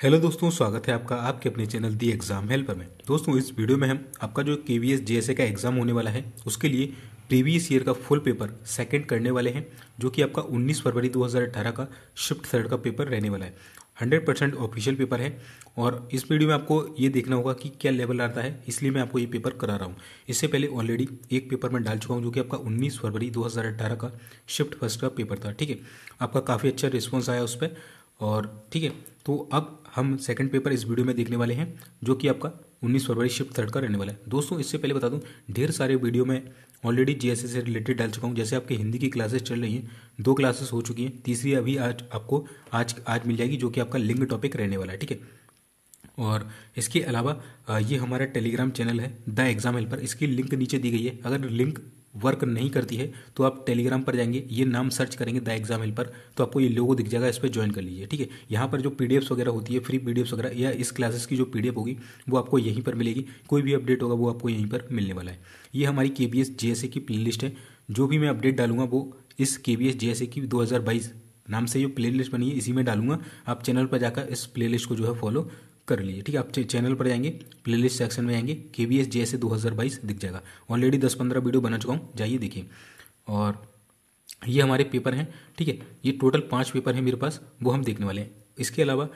Hello दोस्तों, स्वागत है आपका आपके अपने चैनल दी एग्ज़ाम हेल्पर में। दोस्तों, इस वीडियो में हम आपका जो केवीएस जेएसए का एग्ज़ाम होने वाला है उसके लिए प्रीवियस ईयर का फुल पेपर सेकंड करने वाले हैं, जो कि आपका 19 फरवरी 2018 का शिफ्ट थर्ड का पेपर रहने वाला है। 100% ऑफिशियल पेपर है और इस वीडियो में आपको ये देखना होगा कि क्या लेवल आता है, इसलिए मैं आपको ये पेपर करा रहा हूँ। इससे पहले ऑलरेडी एक पेपर मैं डाल चुका हूँ जो कि आपका 19 फरवरी 2018 का शिफ्ट फर्स्ट का पेपर था। ठीक है, आपका काफ़ी अच्छा रिस्पॉन्स आया उस पर और ठीक है, तो अब हम सेकंड पेपर इस वीडियो में देखने वाले हैं जो कि आपका 19 फरवरी शिफ्ट थर्ड का रहने वाला है। दोस्तों, इससे पहले बता दूं, ढेर सारे वीडियो में ऑलरेडी जीएसए से रिलेटेड डाल चुका हूं। जैसे आपके हिंदी की क्लासेस चल रही हैं, 2 क्लासेस हो चुकी हैं, तीसरी अभी आज आपको आज मिल जाएगी, जो कि आपका लिंग टॉपिक रहने वाला है। ठीक है, और इसके अलावा ये हमारा टेलीग्राम चैनल है द एग्ज़ाम हेल्पर, इसकी लिंक नीचे दी गई है। अगर लिंक वर्क नहीं करती है तो आप टेलीग्राम पर जाएंगे, ये नाम सर्च करेंगे द एग्ज़ाम हेल्पर, तो आपको ये लोगो दिख जाएगा, इस पर ज्वाइन कर लीजिए। ठीक है, यहाँ पर जो पीडीएफ्स वगैरह होती है, फ्री पीडीएफ्स वगैरह या इस क्लासेस की जो पीडीएफ होगी वो आपको यहीं पर मिलेगी। कोई भी अपडेट होगा वो आपको यहीं पर मिलने वाला है। ये हमारी केबीएस जेएसए की प्लेलिस्ट है। जो भी मैं अपडेट डालूंगा वो इस केबीएस जेएसए की 2022 नाम से जो प्लेलिस्ट बनी है इसी में डालूंगा। आप चैनल पर जाकर इस प्लेलिस्ट को जो है फॉलो कर लीजिए। ठीक है, आप चैनल पर जाएंगे, प्लेलिस्ट सेक्शन में जाएंगे, केबीएस जेएसए 2022 दिख जाएगा। ऑलरेडी 10-15 वीडियो बना चुका हूँ, जाइए देखिए। और ये हमारे पेपर हैं। ठीक है, ये टोटल 5 पेपर हैं मेरे पास, वो हम देखने वाले हैं। इसके अलावा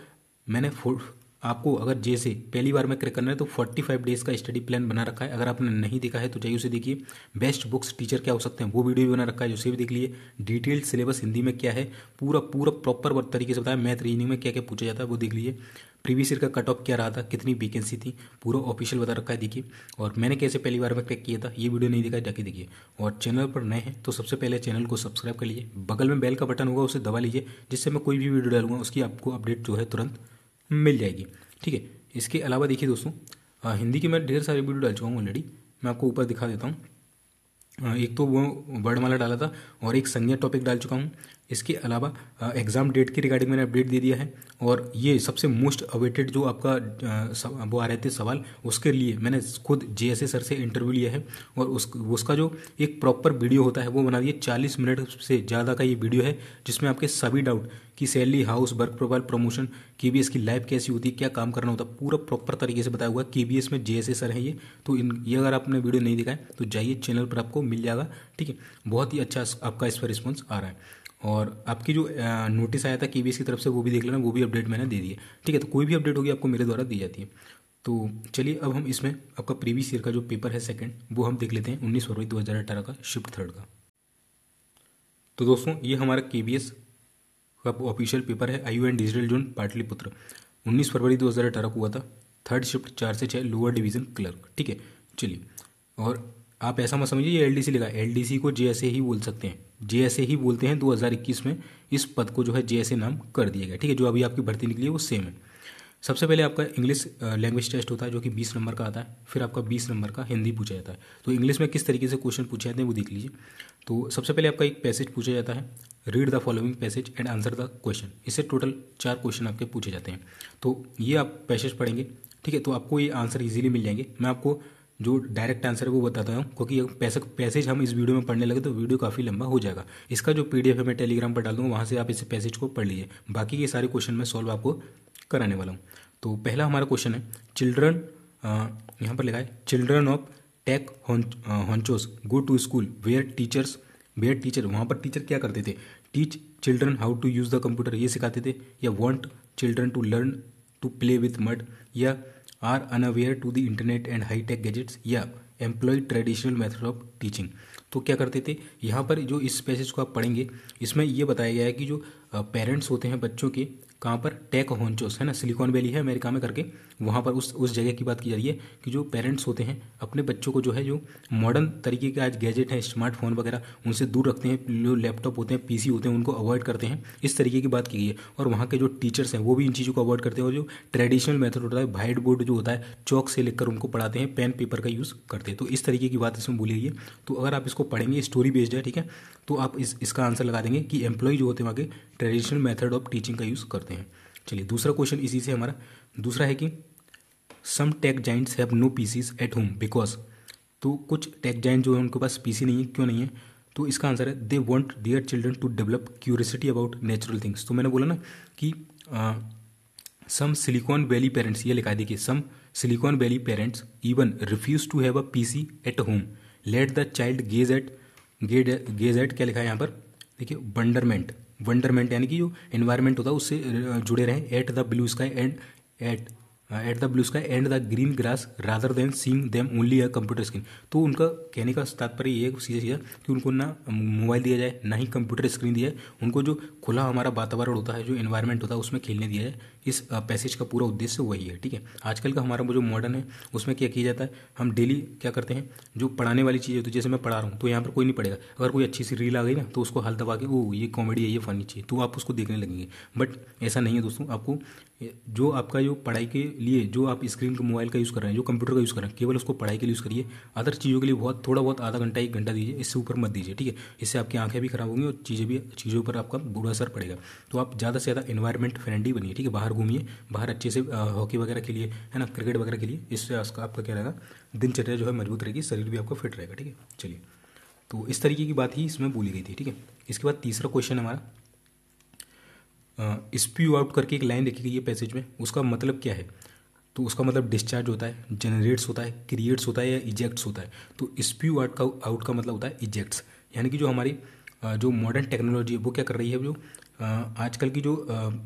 मैंने आपको अगर जैसे पहली बार में क्लिक करना है तो 45 डेज का स्टडी प्लान बना रखा है। अगर आपने नहीं देखा है तो जाइए उसे देखिए। बेस्ट बुक्स टीचर क्या हो सकते हैं वो वीडियो भी बना रखा है, उसे भी देख लीजिए। डिटेल्ड सिलेबस हिंदी में क्या है पूरा पूरा प्रॉपर तरीके से बताया। मैथ रीजनिंग में क्या क्या पूछा जाता है वो देख लीजिए। प्रीवियस ईयर का कट ऑफ क्या रहा था, कितनी वैकेंसी थी, पूरा ऑफिशियल बता रखा है, देखिए। और मैंने कैसे पहली बार में क्लिक किया था, ये वीडियो नहीं देखा जाके देखिए। और चैनल पर नए हैं तो सबसे पहले चैनल को सब्सक्राइब कर लीजिए, बगल में बेल का बटन होगा उसे दबा लीजिए, जिससे मैं कोई भी वीडियो डालूंगा उसकी आपको अपडेट जो है तुरंत मिल जाएगी। ठीक है, इसके अलावा देखिए दोस्तों, हिंदी की मैं ढेर सारी वीडियो डाल चुका हूँ ऑलरेडी। मैं आपको ऊपर दिखा देता हूँ। एक तो वो वर्णमाला डाला था और एक संज्ञा टॉपिक डाल चुका हूँ। इसके अलावा एग्ज़ाम डेट के रिगार्डिंग मैंने अपडेट दे दिया है। और ये सबसे मोस्ट अवेटेड जो आपका वो आ रहे थे सवाल, उसके लिए मैंने खुद जेएसए सर से इंटरव्यू लिया है और उसका जो एक प्रॉपर वीडियो होता है वो बना दिया। 40 मिनट से ज़्यादा का ये वीडियो है, जिसमें आपके सभी डाउट कि salary, house, work profile, promotion, KBS की लाइफ कैसी होती है, क्या काम करना होता है, पूरा प्रॉपर तरीके से बताया हुआ है। केबीएस में जेएसए सर है ये, तो ये अगर आपने वीडियो नहीं देखा है तो जाइए चैनल पर, आपको मिल जाएगा। ठीक है, बहुत ही अच्छा आपका इस पर रिस्पॉन्स आ रहा है। और आपकी जो नोटिस आया था केबीएस की तरफ से वो भी देख लेना, वो भी अपडेट मैंने दे दी है। ठीक है, तो कोई भी अपडेट होगी आपको मेरे द्वारा दी जाती है। तो चलिए अब हम इसमें आपका प्रीवियस ईयर का जो पेपर है सेकंड, वो हम देख लेते हैं 19 फरवरी 2018 का शिफ्ट थर्ड का। तो दोस्तों, ये हमारा केबीएस का ऑफिशियल पेपर है, IU and digital zone Pataliputra, 19 फरवरी 2018 को हुआ था। थर्ड शिफ्ट 4 से 6 लोअर डिवीजन क्लर्क। ठीक है, चलिए। और आप ऐसा मत समझिए ये एलडीसी लिखा है, एलडीसी को जेएसए ही बोल सकते हैं, जेएसए ही बोलते हैं। 2021 में इस पद को जो है जेएसए नाम कर दिया गया। ठीक है, जो अभी आपकी भर्ती निकली है वो सेम है। सबसे पहले आपका इंग्लिश लैंग्वेज टेस्ट होता है जो कि 20 नंबर का आता है, फिर आपका 20 नंबर का हिंदी पूछा जाता है। तो इंग्लिश में किस तरीके से क्वेश्चन पूछे जाते हैं वो देख लीजिए। तो सबसे पहले आपका एक पैसेज पूछा जाता है, read the following passage and answer the question. इससे टोटल 4 क्वेश्चन आपके पूछे जाते हैं। तो ये आप पैसेज पढ़ेंगे, ठीक है, तो आपको ये आंसर इजीली मिल जाएंगे। मैं आपको जो डायरेक्ट आंसर है वो बताता हूँ, क्योंकि पैसेज हम इस वीडियो में पढ़ने लगे तो वीडियो काफ़ी लंबा हो जाएगा। इसका जो पीडीएफ है मैं टेलीग्राम पर डाल दूँगा, वहाँ से आप इस पैसेज को पढ़ लीजिए। बाकी के सारे क्वेश्चन मैं सॉल्व आपको कराने वाला हूँ। तो पहला हमारा क्वेश्चन है, चिल्ड्रन, यहाँ पर लिखा है children of tech honchos go to school where teacher, वहाँ पर टीचर क्या करते थे, teach children how to use the computer, ये सिखाते थे, या want children to learn to play with mud, या are unaware to the internet and high tech gadgets, या employ traditional method of teaching. तो क्या करते थे, यहाँ पर जो इस पैसेज को आप पढ़ेंगे इसमें ये बताया गया है कि जो पेरेंट्स होते हैं बच्चों के, कहाँ पर, टेक हॉन्चोस है ना, सिलिकॉन वैली है अमेरिका में करके, वहाँ पर उस जगह की बात की जा रही है कि जो पेरेंट्स होते हैं अपने बच्चों को जो है जो मॉडर्न तरीके के आज गैजेट हैं, स्मार्टफोन वगैरह, उनसे दूर रखते हैं। जो लैपटॉप होते हैं, पीसी होते हैं, उनको अवॉइड करते हैं, इस तरीके की बात की गई है। और वहाँ के जो टीचर्स हैं वो भी इन चीज़ों को अवॉइड करते हैं, और जो ट्रेडिशनल मेथड होता है, व्हाइट बोर्ड जो होता है, चौक से लिखकर उनको पढ़ाते हैं, पेन पेपर का यूज़ करते हैं। तो इस तरीके की बात इसमें बोली गई है। तो अगर आप इसको पढ़ेंगे, स्टोरी बेस्ड है, ठीक है, तो आप इसका आंसर लगा देंगे कि एम्प्लॉय जो होते हैं वहाँ के ट्रेडिशनल मेथड ऑफ टीचिंग का यूज़ करते हैं। चलिए, दूसरा क्वेश्चन इसी से हमारा दूसरा है कि some tech giants have no PCs at home because, तो कुछ टेक जाइंट जो है उनके पास पीसी नहीं है, क्यों नहीं है, तो इसका आंसर है they want their children to develop curiosity about natural things. तो मैंने बोला ना कि सम सिलिकॉन वैली पेरेंट्स, ये लिखा है देखिए, some Silicon Valley parents even refuse to have a PC at home, let the child gaze at क्या लिखा है यहाँ पर देखिए, वंडरमेंट, वंडरमेंट यानी कि जो एनवायरमेंट होता है उससे जुड़े रहें, at the blue sky at the blue sky and the green grass rather than seeing them only a computer screen. तो उनका कहने का तात्पर्य ये है सीधा सीधा कि उनको ना मोबाइल दिया जाए ना ही कंप्यूटर स्क्रीन दिया जाए, उनको जो खुला हमारा वातावरण होता है, जो एनवायरनमेंट होता है उसमें खेलने दिया जाए। इस पैसेज का पूरा उद्देश्य वही है, ठीक है। आजकल का हमारा वो जो मॉडर्न है उसमें क्या किया जाता है, हम डेली क्या करते हैं, जो पढ़ाने वाली चीज़ होती है, जैसे मैं पढ़ा रहा हूँ तो यहाँ पर कोई नहीं पढ़ेगा, अगर कोई अच्छी सी रील आ गई ना तो उसको हाल दबा के ओ ये कॉमेडी है, ये फनी चीज़, तो आप उसको देखने लगेंगे। बट ऐसा नहीं है दोस्तों, आपको जो आपका जो पढ़ाई के लिए जो आप स्क्रीन का मोबाइल का यूज़ कर रहे हैं, जो कंप्यूटर का यूज़ कर रहे हैं, केवल उसको पढ़ाई के लिए यूज़ करिए। अदर चीज़ों के लिए बहुत थोड़ा बहुत आधा घंटा 1 घंटा दीजिए, इससे ऊपर मत दीजिए, ठीक है। इससे आपकी आंखें भी खराब होंगी और चीज़ों पर आपका बुरा असर पड़ेगा। तो आप ज़्यादा से ज़्यादा एनवायरमेंट फ्रेंडली बनिए, ठीक है। बाहर घूमिए, बाहर अच्छे से हॉकी वगैरह के लिए है ना, क्रिकेट वगैरह के लिए, इससे आपका क्या रहेगा, दिनचर्या जो है मजबूत रहेगी, शरीर भी आपका फिट रहेगा, ठीक है। चलिए, तो इस तरीके की बात ही इसमें बोली गई थी, ठीक है। इसके बाद तीसरा क्वेश्चन हमारा, स्प्यू आउट करके एक लाइन देखी गई है पैसेज में, उसका मतलब क्या है। तो उसका मतलब डिस्चार्ज होता है, जनरेट्स होता है, क्रिएट्स होता है या इजेक्ट्स होता है। तो स्प्यू आउट का मतलब होता है इजेक्ट्स, यानी कि जो हमारी जो मॉडर्न टेक्नोलॉजी है वो क्या कर रही है, जो आजकल की जो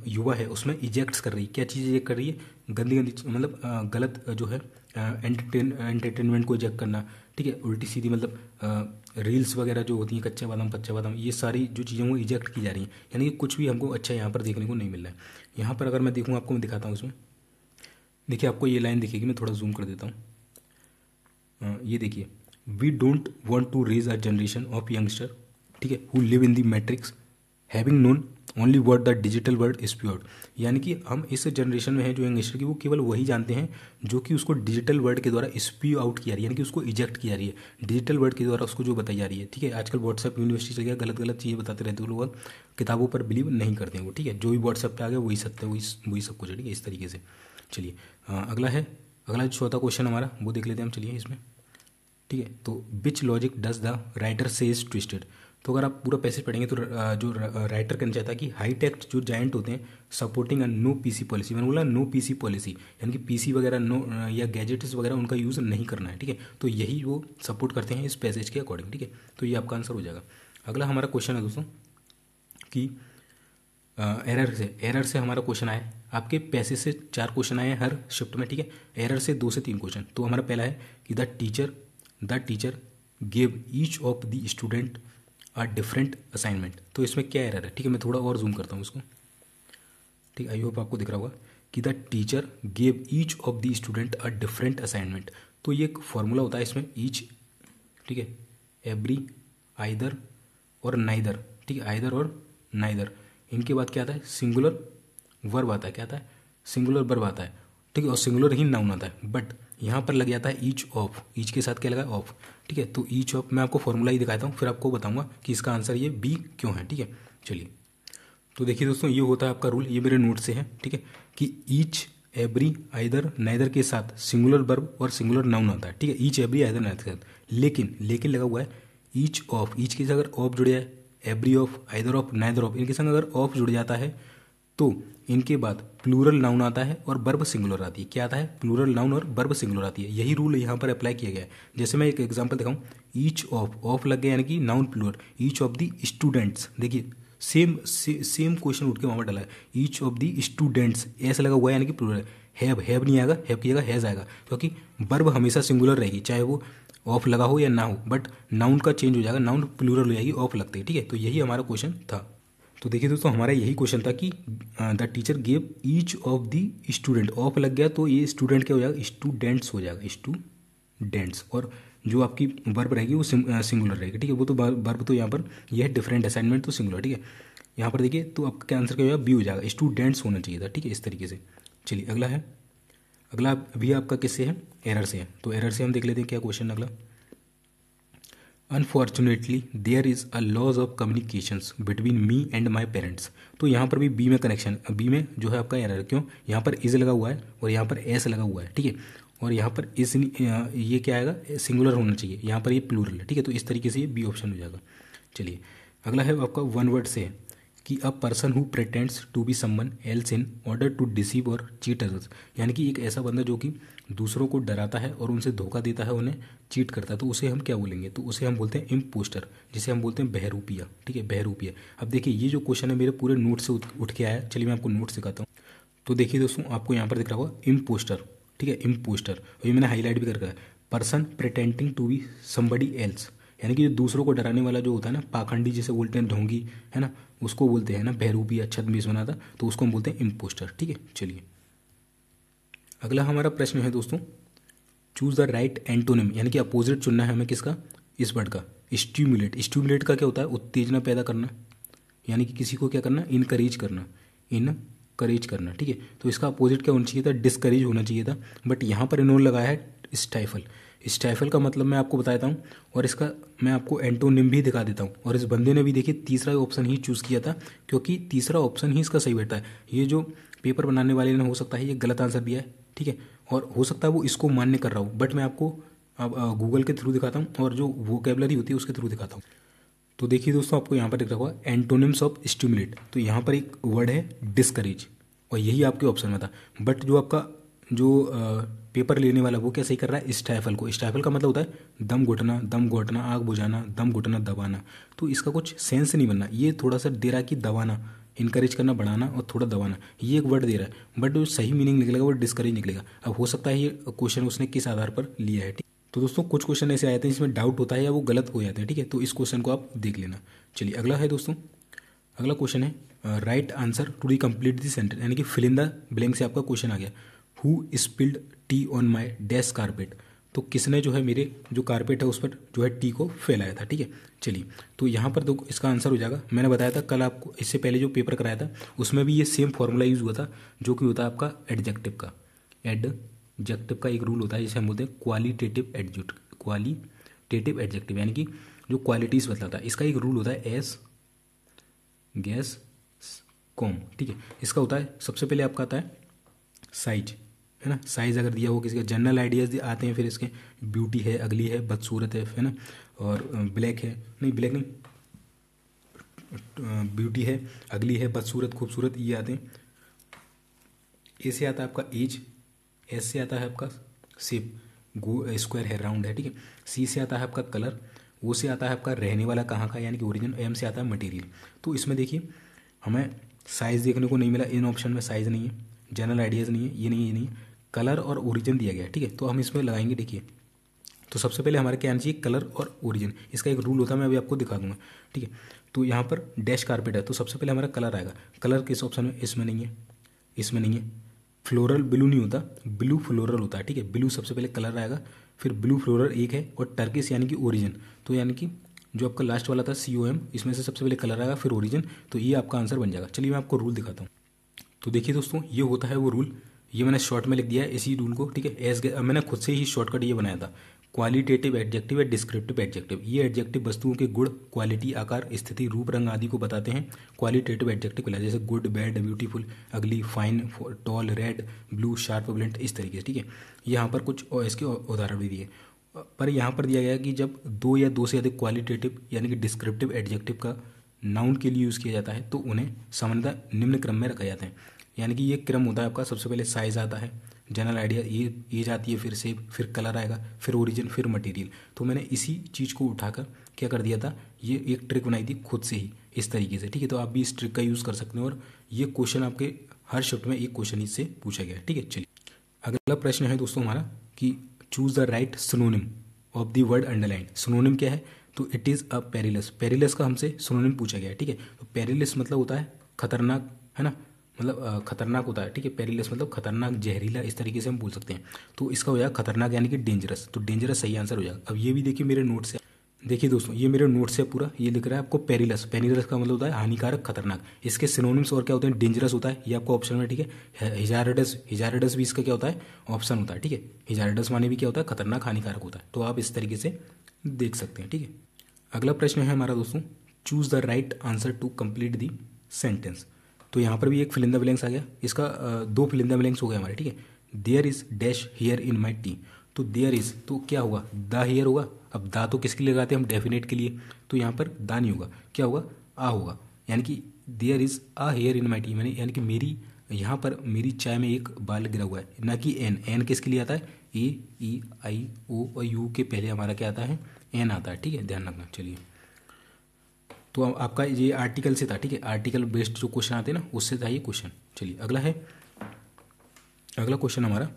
युवा है उसमें इजेक्ट्स कर रही है। क्या चीज़ इजेक्ट कर रही है, गंदी गंदी मतलब गलत जो है एंटरटेनमेंट को इजेक्ट करना, ठीक है। उल्टी सीधी मतलब रील्स वगैरह जो होती हैं, कच्चा बादाम, ये सारी जो चीज़ें वो इजेक्ट की जा रही हैं, यानी कि कुछ भी हमको अच्छा यहाँ पर देखने को नहीं मिल रहा है। यहाँ पर अगर मैं देखूँ, आपको मैं दिखाता हूँ इसमें, देखिए आपको ये लाइन दिखेगी, मैं थोड़ा जूम कर देता हूँ। ये देखिए, we don't want to raise a generation of youngster, ठीक है, who live in the matrix having known only word the digital word spew out. यानी कि हम इस जनरेशन में हैं जो यंगस्टर की, वो केवल वही जानते हैं जो कि उसको डिजिटल वर्ड के द्वारा स्प्यू आउट किया रही है, यानी कि उसको इजेक्ट किया रही है डिजिटल वर्ड के द्वारा, उसको जो बताई जा रही है, ठीक है। आजकल व्हाट्सएप यूनिवर्सिटी चल गया, गलत गलत चीज़ें बताते रहते हैं लोग, किताबों पर बिलीव नहीं करते हैं वो, ठीक है। जो भी व्हाट्सएप पे आ गया वही सत्य है, वही सब कुछ है, ठीक है, इस तरीके से। चलिए, अगला जो चौथा क्वेश्चन हमारा वो देख लेते हैं हम, चलिए इसमें, ठीक है। तो विच लॉजिक डज द राइटर से इज ट्विस्टेड। तो अगर आप पूरा पैसेज पढ़ेंगे तो जो राइटर कहना चाहता है कि हाईटेक जो जायंट होते हैं supporting a no PC policy, मैंने बोला नो पीसी पॉलिसी, यानी कि पीसी वगैरह नो या गैजेट्स वगैरह उनका यूज़ नहीं करना है, ठीक है। तो यही वो सपोर्ट करते हैं इस पैसेज के अकॉर्डिंग, ठीक है। तो ये आपका आंसर हो जाएगा। अगला हमारा क्वेश्चन है दोस्तों कि एरर से हमारा क्वेश्चन आया है, आपके पैसे से 4 क्वेश्चन आए हैं हर शिफ्ट में, ठीक है। एरर से 2 से 3 क्वेश्चन। तो हमारा पहला है कि the teacher gave each of the student a different assignment. तो इसमें क्या एरर है, ठीक है, मैं थोड़ा और जूम करता हूँ उसको, ठीक है। आई होप आपको दिख रहा होगा कि the teacher gave each of the student a different assignment. तो ये एक फॉर्मूला होता है इसमें, ईच, ठीक है, एवरी, आइदर और नाइदर, ठीक है, आइदर और नाइदर। इनके बाद क्या आता है, सिंगुलर वर्ब आता है, क्या आता है, सिंगुलर वर्ब आता है, ठीक है, और सिंगुलर ही नाउन आता है। बट यहाँ पर लग जाता है ईच ऑफ, ईच के साथ क्या लगा, ऑफ, ठीक है। तो ईच ऑफ, मैं आपको फॉर्मूला ही दिखाता हूँ, फिर आपको बताऊंगा कि इसका आंसर ये बी क्यों है, ठीक है। चलिए, तो देखिए दोस्तों, ये होता है आपका रूल, ये मेरे नोट से है, ठीक है, कि ईच, एवरी, आइदर, नाइदर के साथ सिंगुलर वर्ब और सिंगुलर नाउन आता है, ठीक है, ईच, एवरी, आइदर, नाइदर के साथ। लेकिन लगा हुआ है ईच ऑफ, ईच के साथ अगर ऑफ जुड़ जाए, every of, either of, neither of, इनके संग अगर ऑफ जुड़ जाता है तो इनके बाद प्लूरल नाउन आता है और वर्ब सिंगुलर आती है। क्या आता है, प्लूरल नाउन और वर्ब सिंगुलर आती है। यही रूल यहाँ पर अप्लाई किया गया है। जैसे मैं एक एग्जांपल दिखाऊं, ईच ऑफ लग गया यानी कि noun plural, each of the students, देखिए सेम क्वेश्चन उठ के वहाँ पर डाला है, ईच ऑफ द स्टूडेंट्स ऐसा लगा हुआ है यानी कि प्लूरल। हैव नहीं आएगा, हैव की जगह हैज़ आएगा, क्योंकि वर्ब हमेशा सिंगुलर रहेगी चाहे वो ऑफ लगा हो या ना हो, बट नाउन का चेंज हो जाएगा, नाउन प्लूरल हो जाएगी ऑफ लगते ही, ठीक है। तो यही हमारा क्वेश्चन था। तो देखिए दोस्तों, हमारा यही क्वेश्चन था कि the teacher gave each of the student, of लग गया तो ये स्टूडेंट क्या हो जाएगा, स्टूडेंट्स हो जाएगा, स्टूडेंट्स, और जो आपकी वर्ब रहेगी वो सिंगुलर रहेगी, ठीक है। वो तो वर्ब तो यहाँ पर यह है डिफरेंट असाइनमेंट, तो सिंगुलर, ठीक है। यहाँ पर देखिए, तो आपका आंसर क्या हो जाएगा, बी हो जाएगा, स्टूडेंट्स होना चाहिए था, ठीक है, इस तरीके से। चलिए, अगला भी आपका किससे है, एरर से है। तो एरर से हम देख लेते हैं क्या क्वेश्चन अगला। Unfortunately there is a lack of communications between me and my parents. तो यहाँ पर भी बी में कनेक्शन, बी में जो है आपका एरर, क्यों, यहाँ पर इज लगा हुआ है और यहाँ पर एस लगा हुआ है, ठीक है, और यहाँ पर इस ये क्या आएगा, सिंगुलर होना चाहिए, यहाँ पर ये प्लूरल है, ठीक है। तो इस तरीके से ये बी ऑप्शन हो जाएगा। चलिए, अगला है आपका वन वर्ड से, कि a person who pretends to be someone else in order to deceive or cheat others, यानी कि एक ऐसा बंदा जो कि दूसरों को डराता है और उनसे धोखा देता है, उन्हें चीट करता है, तो उसे हम क्या बोलेंगे? तो उसे हम बोलते हैं इम्पोस्टर, जिसे हम बोलते हैं बहरूपिया। ठीक है, बहरूपिया। अब देखिए ये जो क्वेश्चन है मेरे पूरे नोट से उठ के आया। चलिए मैं आपको नोट सिखाता हूँ। तो देखिए दोस्तों, आपको यहाँ पर दिख रहा होगा इम्पोस्टर। ठीक है, इम्पोस्टर, और ये मैंने हाईलाइट भी कर रखा है। Person pretending to be somebody else, यानी कि जो दूसरों को डराने वाला जो होता है ना, पाखंडी जिसे बोलते हैं, ढोंगी, है ना, उसको बोलते हैं ना बहरूपिया, छद्मवेश बना था, तो उसको हम बोलते हैं इम्पोस्टर। ठीक है, चलिए अगला हमारा प्रश्न है दोस्तों, चूज द राइट एंटोनिम, यानी कि अपोजिट चुनना है हमें किसका? इस वर्ड का। स्टिमुलेट, स्टिमुलेट का क्या होता है? उत्तेजना पैदा करना, यानी कि किसी को क्या करना? इनकरेज करना, इनकरेज करना। ठीक है, तो इसका अपोजिट क्या होना चाहिए था? डिस्करेज होना चाहिए था, बट यहाँ पर इन्होंने लगाया है स्टाइफल। स्टाइफल का मतलब मैं आपको बता देता हूँ, और इसका मैं आपको एंटोनिम भी दिखा देता हूँ। और इस बंदे ने भी देखिए तीसरा ऑप्शन ही चूज़ किया था, क्योंकि तीसरा ऑप्शन ही इसका सही बैठता है। ये जो पेपर बनाने वाले ने हो सकता है ये गलत आंसर दिया है, ठीक है, और हो सकता है वो इसको मान्य कर रहा हूँ, बट मैं आपको अब गूगल के थ्रू दिखाता हूँ और जो वोकेबलरी होती है उसके थ्रू दिखाता हूँ। तो देखिए दोस्तों, आपको यहाँ पर दिख रहा होगा एंटोनिम्स ऑफ स्टिमुलेट, तो यहाँ पर एक वर्ड है डिस्करेज, और यही आपके ऑप्शन में था। बट जो आपका जो पेपर लेने वाला वो क्या सही कर रहा है? स्टाइफल को। स्टाइफल का मतलब होता है दम घुटना, दम घोटना, आग बुझाना, दम घुटना, दबाना। तो इसका कुछ सेंस नहीं बनना, ये थोड़ा सा दे रहा है कि दबाना, इनकरेज करना, बढ़ाना और थोड़ा दबाना, ये एक वर्ड दे रहा है, बट जो सही मीनिंग निकलेगा वो डिस्करेज निकलेगा। अब हो सकता है ये क्वेश्चन उसने किस आधार पर लिया है। ठीक, तो दोस्तों कुछ क्वेश्चन ऐसे आए थे जिसमें डाउट होता है या वो गलत हो जाते हैं। ठीक है, तो इस क्वेश्चन को आप देख लेना। चलिए अगला है दोस्तों, अगला क्वेश्चन है right answer to the complete the sentence, यानी कि फिल इन द ब्लैंक से आपका क्वेश्चन आ गया। Who spilled T on my dash carpet, तो किसने जो है मेरे जो कारपेट है उस पर जो है टी को फैलाया था। ठीक है, चलिए तो यहाँ पर तो इसका आंसर हो जाएगा, मैंने बताया था कल आपको, इससे पहले जो पेपर कराया था उसमें भी ये सेम फॉर्मूला यूज़ हुआ था, जो कि होता है आपका एडजेक्टिव का। एडजेक्टिव का एक रूल होता है जिसे हम बोलते हैं क्वालिटेटिव एडजेक्टिव, क्वालिटेटिव एडजेक्टिव, यानी कि जो क्वालिटीज़ बतलाता है। इसका एक रूल होता है एस गैस कॉम। ठीक है, इसका होता है सबसे पहले आपका आता है साइज, है ना, साइज अगर दिया हो किसी का, जनरल आइडियाज आते हैं फिर इसके, ब्यूटी है, अगली है, बदसूरत है ना, और ब्लैक है, नहीं ब्लैक नहीं, ब्यूटी है, अगली है, बदसूरत, खूबसूरत, ये आते हैं। ए से आता है आपका एज, एस से आता है आपका शेप, स्क्वायर है, राउंड है। ठीक है, सी से आता है आपका कलर, ओ से आता है आपका रहने वाला कहाँ का, यानी कि ओरिजिन, एम से आता है मटेरियल। तो इसमें देखिए हमें साइज़ देखने को नहीं मिला, इन ऑप्शन में साइज़ नहीं है, जनरल आइडियाज़ नहीं है, ये नहीं, ये नहीं, कलर और ओरिजिन दिया गया है। ठीक है, तो हम इसमें लगाएंगे, देखिए तो सबसे पहले हमारे क्या आना चाहिए? कलर और ओरिजिन। इसका एक रूल होता है, मैं अभी आपको दिखा दूंगा। ठीक है, तो यहाँ पर डैश कारपेट है, तो सबसे पहले हमारा कलर आएगा। कलर किस ऑप्शन में? इसमें नहीं है, इसमें नहीं है। फ्लोरल ब्लू नहीं होता, ब्लू फ्लोरल होता है। ठीक है, ब्लू सबसे पहले कलर आएगा, फिर ब्लू फ्लोरल एक है, और टर्किश यानी कि ओरिजिन, तो यानी कि जो आपका लास्ट वाला था COM, इसमें से सबसे पहले कलर आएगा फिर ओरिजिन, तो ये आपका आंसर बन जाएगा। चलिए मैं आपको रूल दिखाता हूँ। तो देखिए दोस्तों, ये होता है वो रूल, ये मैंने शॉर्ट में लिख दिया है इसी रूल को। ठीक है, मैंने खुद से ही शॉर्टकट ये बनाया था। क्वालिटेटिव एडजेक्टिव है, डिस्क्रिप्टिव एडजेक्टिव, ये एडजेक्टिव वस्तुओं के गुण, क्वालिटी, आकार, स्थिति, रूप, रंग आदि को बताते हैं। क्वालिटेटिव एडजेक्टिव कहलाते हैं, जैसे good, bad, beautiful, ugly, fine, tall, red, blue, sharp, brilliant, इस तरीके से। ठीक है, यहाँ पर कुछ और इसके उदाहरण भी दिए, पर यहाँ पर दिया गया कि जब दो या दो से अधिक क्वालिटेटिव यानी कि डिस्क्रिप्टिव एडजेक्टिव का नाउन के लिए यूज़ किया जाता है तो उन्हें सामान्यतः निम्न क्रम में रखा जाता है। यानी कि ये क्रम होता है आपका, सबसे पहले साइज आता है, जनरल आइडिया, ये एज आती है, फिर शेप, फिर कलर आएगा, फिर ओरिजिन, फिर मटेरियल। तो मैंने इसी चीज़ को उठाकर क्या कर दिया था, ये एक ट्रिक बनाई थी खुद से ही इस तरीके से। ठीक है, तो आप भी इस ट्रिक का यूज़ कर सकते हैं, और ये क्वेश्चन आपके हर शिफ्ट में एक क्वेश्चन इससे पूछा गया है। ठीक है, चलिए अगला प्रश्न है दोस्तों हमारा कि choose the right synonym of the word underline. Synonym क्या है? तो it is a perilous. Perilous का हमसे सिनोनिम पूछा गया है। ठीक है, तो पेरिलस मतलब होता है खतरनाक, है ना, मतलब खतरनाक होता है। ठीक है, पेरिलस मतलब खतरनाक, जहरीला, इस तरीके से हम बोल सकते हैं। तो इसका हो जाएगा खतरनाक यानी कि डेंजरस, तो डेंजरस सही आंसर हो जाएगा। अब ये भी देखिए मेरे नोट से, देखिए दोस्तों ये मेरे नोट से पूरा ये लिख रहा है आपको पेरिलस। पेरिलस का मतलब होता है हानिकारक, खतरनाक। इसके सिनोनिम्स और क्या होते हैं? डेंजरस होता है, ये आपको ऑप्शन में। ठीक है, हिजारडस, हिजारडस भी इसका क्या होता है? ऑप्शन होता है। ठीक है, हिजारडस माने भी क्या होता है? खतरनाक, हानिकारक होता है। तो आप इस तरीके से देख सकते हैं। ठीक है, अगला प्रश्न है हमारा दोस्तों, choose the right answer to complete the sentence. तो यहाँ पर भी एक फिल इन द ब्लैंक्स आ गया, इसका दो फिल इन द ब्लैंक्स हो गए हमारे। ठीक है, there is dash here in my tea, तो देयर इज तो क्या होगा? द हियर होगा। अब दा तो किसके लिए लगाते हैं हम? डेफिनेट के लिए, तो यहाँ पर दा नहीं होगा, क्या होगा? आ होगा। यानी कि there is a hair in my tea, मैंने यानी कि मेरी यहाँ पर मेरी चाय में एक बाल गिरा हुआ है, ना कि एन। एन किसके लिए आता है? ए, ई, आई, ओ और यू के पहले हमारा क्या आता है? एन आता है। ठीक है, ध्यान रखना। चलिए, तो आपका ये आर्टिकल से था। ठीक है, आर्टिकल बेस्ड जो क्वेश्चन आते हैं ना, उससे था ये क्वेश्चन। चलिए अगला है, अगला क्वेश्चन हमारा,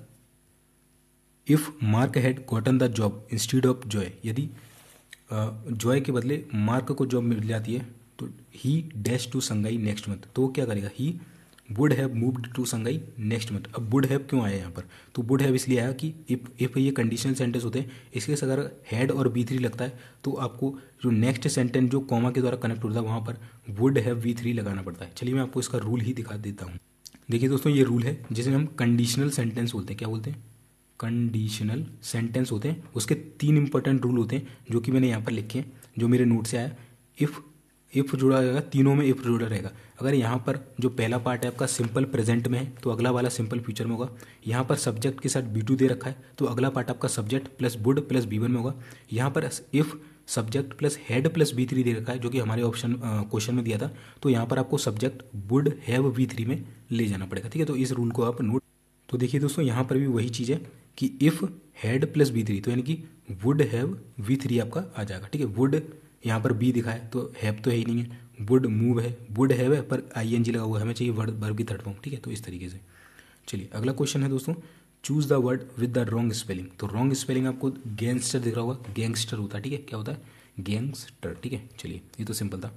if Mark had gotten the job instead of Joy, यदि जॉय के बदले मार्क को जॉब मिल जाती है तो he dash to Shanghai next month, तो वो क्या करेगा? He would have moved to Shanghai next month. अब वुड हैव क्यों आया यहाँ पर? तो वुड हैव इसलिए आया कि इफ ये कंडीशनल सेंटेंस होते हैं, इसके साथ अगर हैड और V3 लगता है तो आपको जो नेक्स्ट सेंटेंस जो कॉमा के द्वारा कनेक्ट होता है वहाँ पर वुड हैव V3 लगाना पड़ता है। चलिए मैं आपको इसका रूल ही दिखा देता हूँ। देखिए दोस्तों, ये रूल है जिसे हम कंडीशनल सेंटेंस बोलते हैं। क्या बोलते हैं? कंडीशनल सेंटेंस होते हैं। उसके 3 इंपॉर्टेंट रूल होते हैं जो कि मैंने यहाँ पर लिखे हैं, जो मेरे नोट से आया। इफ़ जुड़ा रहेगा, तीनों में इफ़ जुड़ा रहेगा। अगर यहाँ पर जो पहला पार्ट है आपका सिंपल प्रेजेंट में है तो अगला वाला सिंपल फ्यूचर में होगा। यहाँ पर सब्जेक्ट के साथ B2 दे रखा है तो अगला पार्ट आपका subject plus would plus B1 में होगा। यहाँ पर if subject plus head plus V3 दे रखा है, जो कि हमारे ऑप्शन क्वेश्चन में दिया था, तो यहाँ पर आपको सब्जेक्ट वुड हैव V3 में ले जाना पड़ेगा। ठीक है, तो इस रूल को आप नोट। तो देखिए दोस्तों, यहाँ पर भी वही चीज़ है कि इफ़ हैड प्लस V3, तो यानी कि वुड हैव V3 आपका आ जाएगा। ठीक है, वुड यहाँ पर बी दिखा है तो हैव तो है ही नहीं है, वुड मूव है, वुड हैव है पर ING लगा हुआ है, हमें चाहिए वर्ब की थर्ड फॉर्म। ठीक है, तो इस तरीके से। चलिए अगला क्वेश्चन है दोस्तों, choose the word with the wrong spelling. तो रॉन्ग स्पेलिंग आपको गैंगस्टर दिख रहा होगा, गैंगस्टर होता है। ठीक है, क्या होता है? गैंगस्टर। ठीक है, चलिए ये तो सिंपल था।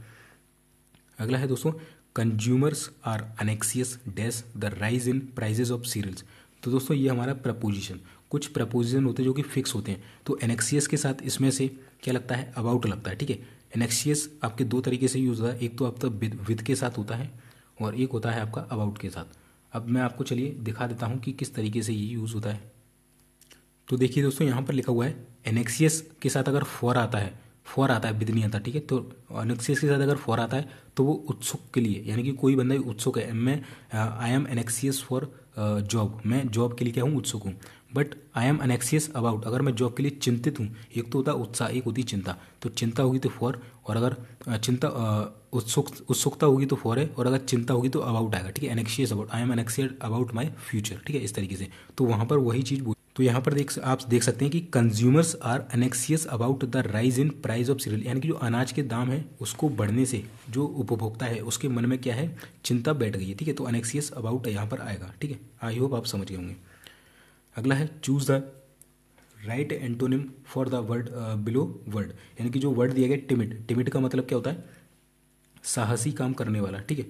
अगला है दोस्तों, consumers are anxious dash the rise in prices of cereals. तो दोस्तों ये हमारा प्रपोजिशन, कुछ प्रपोजिशन होते हैं जो कि फिक्स होते हैं। तो एनेक्सियस के साथ इसमें से क्या लगता है? अबाउट लगता है। ठीक है, एनेक्सियस आपके 2 तरीके से यूज होता है, एक तो आपका विद के साथ होता है और एक होता है आपका अबाउट के साथ। अब मैं आपको चलिए दिखा देता हूँ कि किस तरीके से ये यूज़ होता है। तो देखिए दोस्तों, यहाँ पर लिखा हुआ है एनेक्सियस के साथ अगर फॉर आता है, फॉर आता है, विद नहीं आता। ठीक है, तो एनेक्सियस के साथ अगर फॉर आता है तो वो उत्सुक के लिए, यानी कि कोई बंदा उत्सुक है, मैं आई एम एनेक्सियस फॉर जॉब, मैं जॉब के लिए क्या हूँ? उत्सुक हूँ। बट आई एम एनेक्सियस अबाउट, अगर मैं जॉब के लिए चिंतित हूँ। एक तो होता है उत्साह, एक होती चिंता। तो चिंता होगी तो फॉर, और अगर उत्सुकता होगी तो फॉर है, और अगर चिंता होगी तो अबाउट आएगा। ठीक है, एनेक्सियस about, I am एनेक्सियस about my future. ठीक है, इस तरीके से। तो वहाँ पर वही चीज़। तो यहाँ पर आप देख सकते हैं कि consumers are anxious about the rise in price of cereal, यानी कि जो अनाज के दाम है उसको बढ़ने से जो उपभोक्ता है उसके मन में क्या है? चिंता बैठ गई है। ठीक है, तो अनेक्सियस अबाउट यहाँ पर आएगा। ठीक है, आई होप आप समझ गए होंगे। अगला है, choose the right antonym for the word below word, यानी कि जो वर्ड दिया गया टिमिड। टिमिड का मतलब क्या होता है? साहसी काम करने वाला। ठीक है,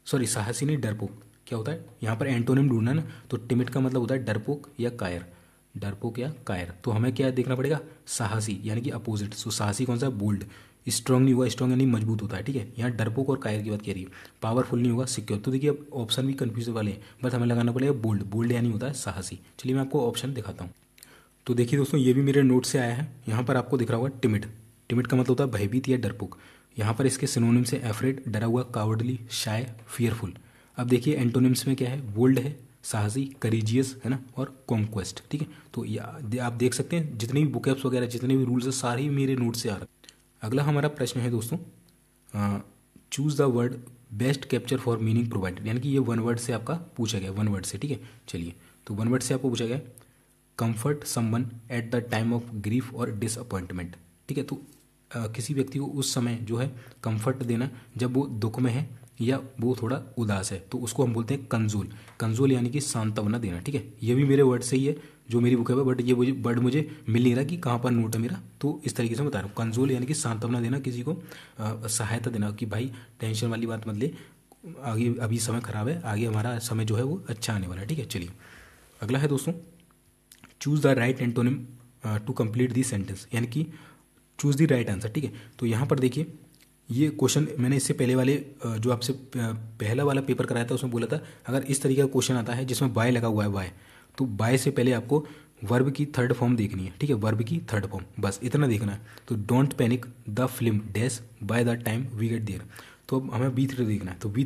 सॉरी साहसी नहीं, डरपोक। क्या होता है यहाँ पर एंटोनिम ढूंढना ना, तो टिमिड का मतलब होता है डरपोक या कायर। डरपोक या कायर, तो हमें क्या देखना पड़ेगा? साहसी, यानी कि अपोजिट। सो साहसी कौन सा? बोल्ड। स्ट्रांग नहीं होगा, स्ट्रांग यानी मजबूत होता है। ठीक है, यहाँ डरपोक और कायर की बात कह रही है। पावरफुल नहीं होगा, सिक्योर। तो देखिए अब ऑप्शन भी कंफ्यूज वाले हैं, बस हमें लगाना पड़ेगा बोल्ड। बोल्ड यानी होता है साहसी। चलिए मैं आपको ऑप्शन दिखाता हूँ। तो देखिए दोस्तों, ये भी मेरे नोट से आया है। यहाँ पर आपको दिख रहा होगा टिमिड। टिमिड का मतलब होता है भयभीत या डरपोक। यहाँ पर इसके सिनोनिम से एफ्रेड, डरा हुआ, कावर्डली, शाय, फियरफुल। अब देखिए एंटोनिम्स में क्या है? बोल्ड है, साहसी, करीजियस है ना, और कॉन्क्वेस्ट। ठीक है, तो आप देख सकते हैं जितने भी बुकएप्स वगैरह जितने भी रूल्स है सारे ही मेरे नोट से आ रहे हैं। अगला हमारा प्रश्न है दोस्तों, choose the word best capture for meaning provided, यानी कि ये वन वर्ड से आपका पूछा गया, वन वर्ड से। ठीक है, चलिए तो वन वर्ड से आपको पूछा गया comfort someone at the time of grief और डिसअपॉइंटमेंट। ठीक है, तो किसी व्यक्ति को उस समय जो है कंफर्ट देना जब वो दुख में है या वो थोड़ा उदास है, तो उसको हम बोलते हैं कंजोल। कंजोल यानी कि सांत्वना देना। ठीक है, ये भी मेरे वर्ड से ही है जो मेरी बुक है, बट ये वर्ड मुझे मिल नहीं रहा कि कहाँ पर नोट है मेरा, तो इस तरीके से बता रहा हूँ। कंजोल यानी कि सांत्वना देना, किसी को सहायता देना कि भाई टेंशन वाली बात मत ले, आगे अभी समय खराब है, आगे हमारा समय जो है वो अच्छा आने वाला है। ठीक है, चलिए अगला है दोस्तों, choose the right antonym to complete the sentence, यानी कि चूज द राइट आंसर। ठीक है, तो यहाँ पर देखिए ये क्वेश्चन मैंने इससे पहले वाले जो आपसे पहला वाला पेपर कराया था उसमें बोला था अगर इस तरीके का क्वेश्चन आता है जिसमें बाय लगा हुआ है, बाय, तो बाय से पहले आपको वर्ब की थर्ड फॉर्म देखनी है। ठीक है, वर्ब की थर्ड फॉर्म, बस इतना देखना है। तो don't panic the film dash by the time we get there, तो अब हमें B3 देखना है। तो वी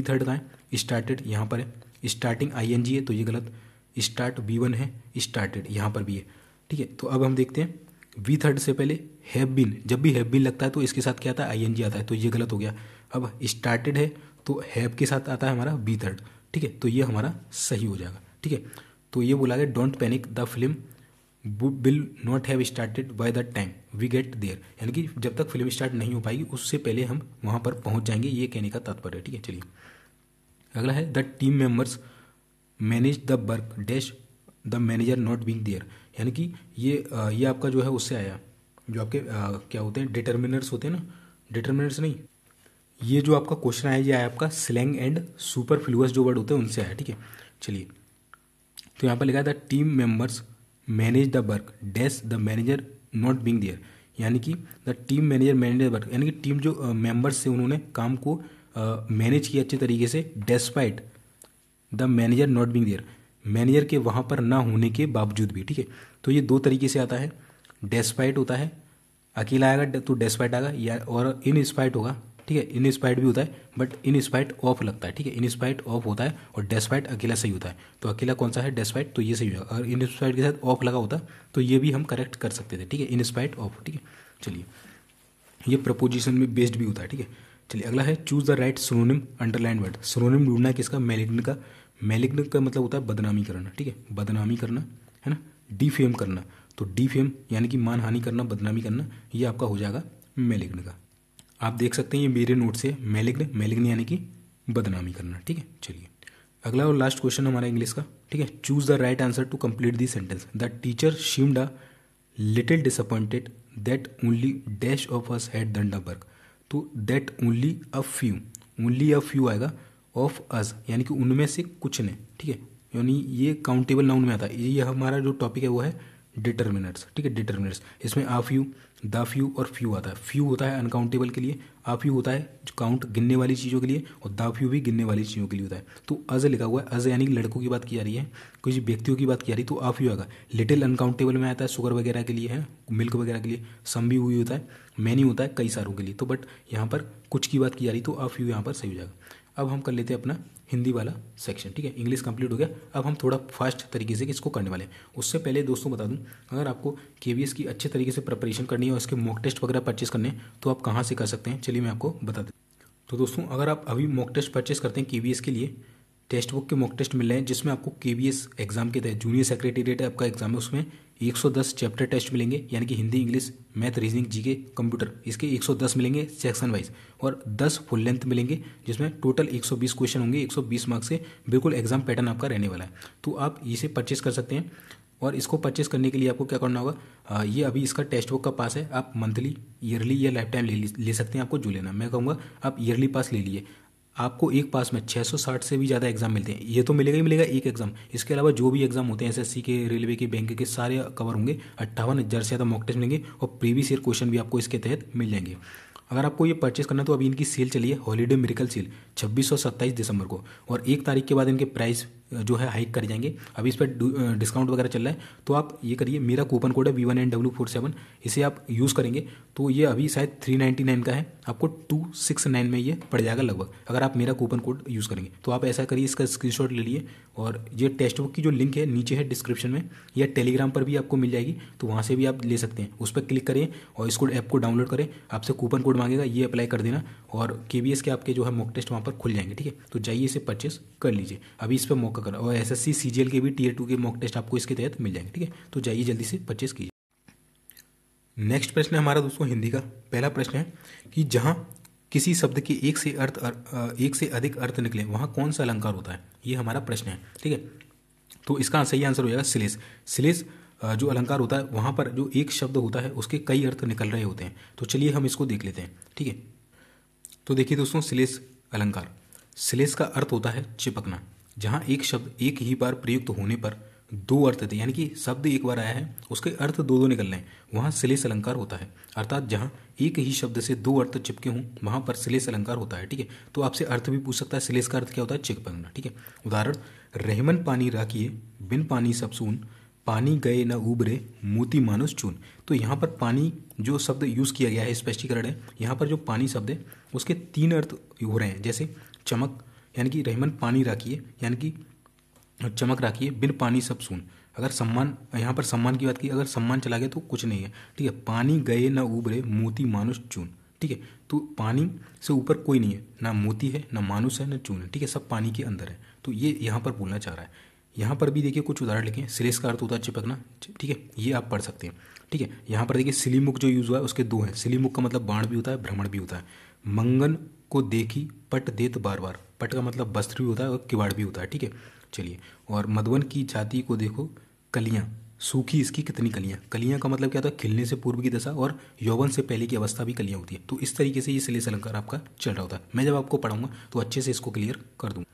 थर्ड का है स्टार्टेड, यहाँ पर है स्टार्टिंग ING है तो ये गलत, स्टार्ट B1 है, स्टार्टेड यहाँ पर भी है। ठीक है, तो अब हम देखते हैं वी थर्ड से पहले हैव बीन, जब भी हैव बीन लगता है तो इसके साथ क्या आता है? ING आता है, तो ये गलत हो गया। अब स्टार्टेड है तो हैव के साथ आता है हमारा बी थर्ड, ठीक है, तो ये हमारा सही हो जाएगा, ठीक है। तो ये बोला गया don't panic the film will not have started by the time we get there, यानी कि जब तक फिल्म स्टार्ट नहीं हो पाएगी उससे पहले हम वहाँ पर पहुँच जाएंगे, ये कहने का तात्पर्य है, ठीक है। चलिए अगला है the team members manage the work dash the manager not being there, यानी कि ये आपका जो है उससे आया, जो आपके क्या होते हैं डिटर्मिनर्स होते हैं ना, डिटर्मिनर्स नहीं, ये जो आपका क्वेश्चन आया ये आया आपका स्लैंग एंड सुपरफ्लुअस जो वर्ड होते हैं उनसे आया, ठीक है। चलिए तो यहाँ पर लिखा है the team members manage the work dash the manager not being there, यानी कि the team manager manage the work, यानी कि टीम जो मेंबर्स से उन्होंने काम को मैनेज किया अच्छे तरीके से despite the manager not being there, manager के वहाँ पर ना होने के बावजूद भी, ठीक है। तो ये दो तरीके से आता है, डेस्पाइट होता है, अकेला आएगा तो डेस्पाइट आएगा, या और इन स्पाइट होगा, ठीक है, इन स्पाइट भी होता है बट इन स्पाइट ऑफ लगता है, ठीक है, इन स्पाइट ऑफ होता है और डेस्पाइट अकेला सही होता है, तो अकेला कौन सा है डेस्पाइट, तो ये सही होगा, और इन स्पाइट के साथ ऑफ लगा होता तो ये भी हम करेक्ट कर सकते थे, ठीक है, इन स्पाइट ऑफ, ठीक है। चलिए ये प्रपोजिशन में बेस्ड भी होता है, ठीक है। चलिए अगला है choose the right synonym underline word, synonym ढूंढना है किसका, मैलिग्न का, मैलिग्न का मतलब होता है बदनामी करना, ठीक है, बदनामी करना है ना, डिफेम करना, तो डिफेम यानी कि मानहानि करना, बदनामी करना, ये आपका हो जाएगा मैलिग्न का। आप देख सकते हैं ये मेरे नोट से मैलिग्न, मैलिग्न यानी कि बदनामी करना, ठीक है। चलिए अगला और लास्ट क्वेश्चन हमारा इंग्लिश का, ठीक है, choose the right answer to complete the sentence, the teacher seemed a little disappointed that only dash of us had done the work, तो दैट ओनली अ फ्यू आएगा, ऑफ अस यानी कि उनमें से कुछ ने, ठीक है, यानी ये काउंटेबल नाउन में आता है, ये हमारा जो टॉपिक है वो है डिटर्मिनर्स, ठीक है, डिटर्मिनर्स, इसमें आ फ्यू, द फ्यू और फ्यू आता है, फ्यू होता है अनकाउंटेबल के लिए, आ फ्यू होता है जो काउंट गिनने वाली चीज़ों के लिए, और द फ्यू भी गिनने वाली चीज़ों के लिए होता है। तो अज लिखा हुआ है, अज यानी कि लड़कों की बात की जा रही है, कुछ व्यक्तियों की बात की जा रही है, तो आ फ्यू आएगा, लिटिल अनकाउंटेबल में आता है, शुगर वगैरह के लिए है, मिल्क वगैरह के लिए, सम भी हुई होता है, मैनी होता है कई सारों के लिए, तो बट यहाँ पर कुछ की बात की जा रही, तो आ फ्यू यहाँ पर सही हो जाएगा। अब हम कर लेते हैं अपना हिंदी वाला सेक्शन, ठीक है, इंग्लिश कंप्लीट हो गया, अब हम थोड़ा फास्ट तरीके से इसको करने वाले हैं। उससे पहले दोस्तों बता दूं, अगर आपको केवीएस की अच्छे तरीके से प्रिपरेशन करनी है और इसके मॉक टेस्ट वगैरह परचेस करने हैं तो आप कहाँ से कर सकते हैं, चलिए मैं आपको बता दूँ। तो दोस्तों अगर आप अभी मॉक टेस्ट परचेस करते हैं केवीएस के लिए, टेक्स्ट बुक के मॉक टेस्ट मिल रहे हैं जिसमें आपको केवीएस एग्जाम के तहत जूनियर सेक्रेटेरिएट है आपका एग्जाम है, उसमें 110 चैप्टर टेस्ट मिलेंगे, यानी कि Hindi, English, math, reasoning, GK, computer, इसके 110 मिलेंगे सेक्शन वाइज, और 10 फुल लेंथ मिलेंगे जिसमें टोटल 120 क्वेश्चन होंगे, 120 मार्क्स से बिल्कुल एग्जाम पैटर्न आपका रहने वाला है। तो आप इसे परचेस कर सकते हैं, और इसको परचेस करने के लिए आपको क्या करना होगा, ये अभी इसका टेक्स्ट बुक का पास है, आप मंथली, ईयरली या लाइफ टाइम ले सकते हैं, आपको जो लेना, मैं कहूँगा आप ईयरली पास ले लीजिए। आपको एक पास में 660 से भी ज़्यादा एग्जाम मिलते हैं, ये तो मिलेगा ही मिलेगा एक एग्जाम, इसके अलावा जो भी एग्जाम होते हैं एसएससी के, रेलवे के, बैंक के, सारे कवर होंगे, 58,000 से ज़्यादा मॉक टेस्ट मिलेंगे, और प्रीवियस ईयर क्वेश्चन भी आपको इसके तहत मिल जाएंगे। अगर आपको ये परचेस करना है तो अभी इनकी सेल चली है, हॉलीडे मिरेकल सेल 26 और 27 दिसंबर को, और 1 तारीख के बाद इनके प्राइस जो है हाइक कर जाएंगे, अभी इस पर डिस्काउंट वगैरह चल रहा है, तो आप ये करिए, मेरा कूपन कोड है V1NW47, इसे आप यूज़ करेंगे तो ये अभी शायद 399 का है, आपको 269 में ये पड़ जाएगा लगभग, अगर आप मेरा कूपन कोड यूज़ करेंगे। तो आप ऐसा करिए, इसका स्क्रीनशॉट ले लिए, और ये टेक्स्ट बुक की जो लिंक है नीचे है डिस्क्रिप्शन में, या टेलीग्राम पर भी आपको मिल जाएगी, तो वहाँ से भी आप ले सकते हैं, उस पर क्लिक करें और इसको ऐप को डाउनलोड करें, आपसे कूपन कोड मांगेगा, ये अप्लाई कर देना, और केवीएस के आपके जो है मॉक टेस्ट वहाँ पर खुल जाएंगे, ठीक है। तो जाइए इसे परचेस कर लीजिए, अभी इस पर मौका करें, और एसएससी सीजीएल के भी टियर 2 के मॉक टेस्ट आपको इसके तहत मिल जाएंगे, ठीक है। तो जाइए जल्दी से परचेस कीजिए। नेक्स्ट प्रश्न है हमारा दोस्तों हिंदी का, पहला प्रश्न है कि जहाँ किसी शब्द के एक से अधिक अर्थ निकले वहाँ कौन सा अलंकार होता है, ये हमारा प्रश्न है, ठीक है। तो इसका सही आंसर हो जाएगा श्लेष। श्लेष जो अलंकार होता है वहाँ पर जो एक शब्द होता है उसके कई अर्थ निकल रहे होते हैं, तो चलिए हम इसको देख लेते हैं, ठीक है। तो देखिए दोस्तों, श्लेष अलंकार, श्लेष का अर्थ होता है चिपकना, जहाँ एक शब्द एक ही बार प्रयुक्त होने पर दो अर्थ थे, यानी कि शब्द एक बार आया है उसके अर्थ दो दो निकल रहे हैं, वहाँ श्लेष अलंकार होता है, अर्थात जहाँ एक ही शब्द से दो अर्थ चिपके हों वहाँ पर श्लेष अलंकार होता है, ठीक है। तो आपसे अर्थ भी पूछ सकता है, श्लेष का अर्थ क्या होता है, चिपकना, ठीक है। उदाहरण, रहमन पानी राखिए बिन पानी सब सून, पानी गए न उबरे मोती मानुष चून। तो यहाँ पर पानी जो शब्द यूज़ किया गया है, स्पष्टीकरण है, यहाँ पर जो पानी शब्द है उसके तीन अर्थ हो रहे हैं, जैसे चमक, यानी कि रहमन पानी राखिए, यानी कि चमक राखिए, बिन पानी सब सून, अगर सम्मान, यहाँ पर सम्मान की बात की, अगर सम्मान चला गया तो कुछ नहीं है, ठीक है। पानी गए न उबरे मोती मानुष चून, ठीक है। तो पानी से ऊपर कोई नहीं है, ना मोती है, ना मानुस है, ना चून है, ठीक है, सब पानी के अंदर है। तो ये यहाँ पर बोलना चाह रहा है। यहाँ पर भी देखिए कुछ उदाहरण लिखे, श्लेष का अर्थ होता है चिपकना, ठीक है, ये आप पढ़ सकते हैं, ठीक है। यहाँ पर देखिए सिलीमुख जो यूज़ हुआ है उसके दो हैं, सिलीमुख का मतलब बाण भी होता है, भ्रमण भी होता है। मंगन को देखी पट देत बार बार, पट का मतलब वस्त्र भी होता है और किवाड़ भी होता है, ठीक है। चलिए, और मधुवन की जाति को देखो कलियाँ, सूखी इसकी कितनी कलियाँ, कलियाँ का मतलब क्या होता है, खिलने से पूर्व की दशा और यौवन से पहले की अवस्था भी कलियाँ होती है। तो इस तरीके से ये श्लेष अलंकार आपका चल रहा होता है। मैं जब आपको पढ़ाऊंगा तो अच्छे से इसको क्लियर कर दूँ।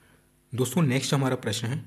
दोस्तों नेक्स्ट हमारा प्रश्न है,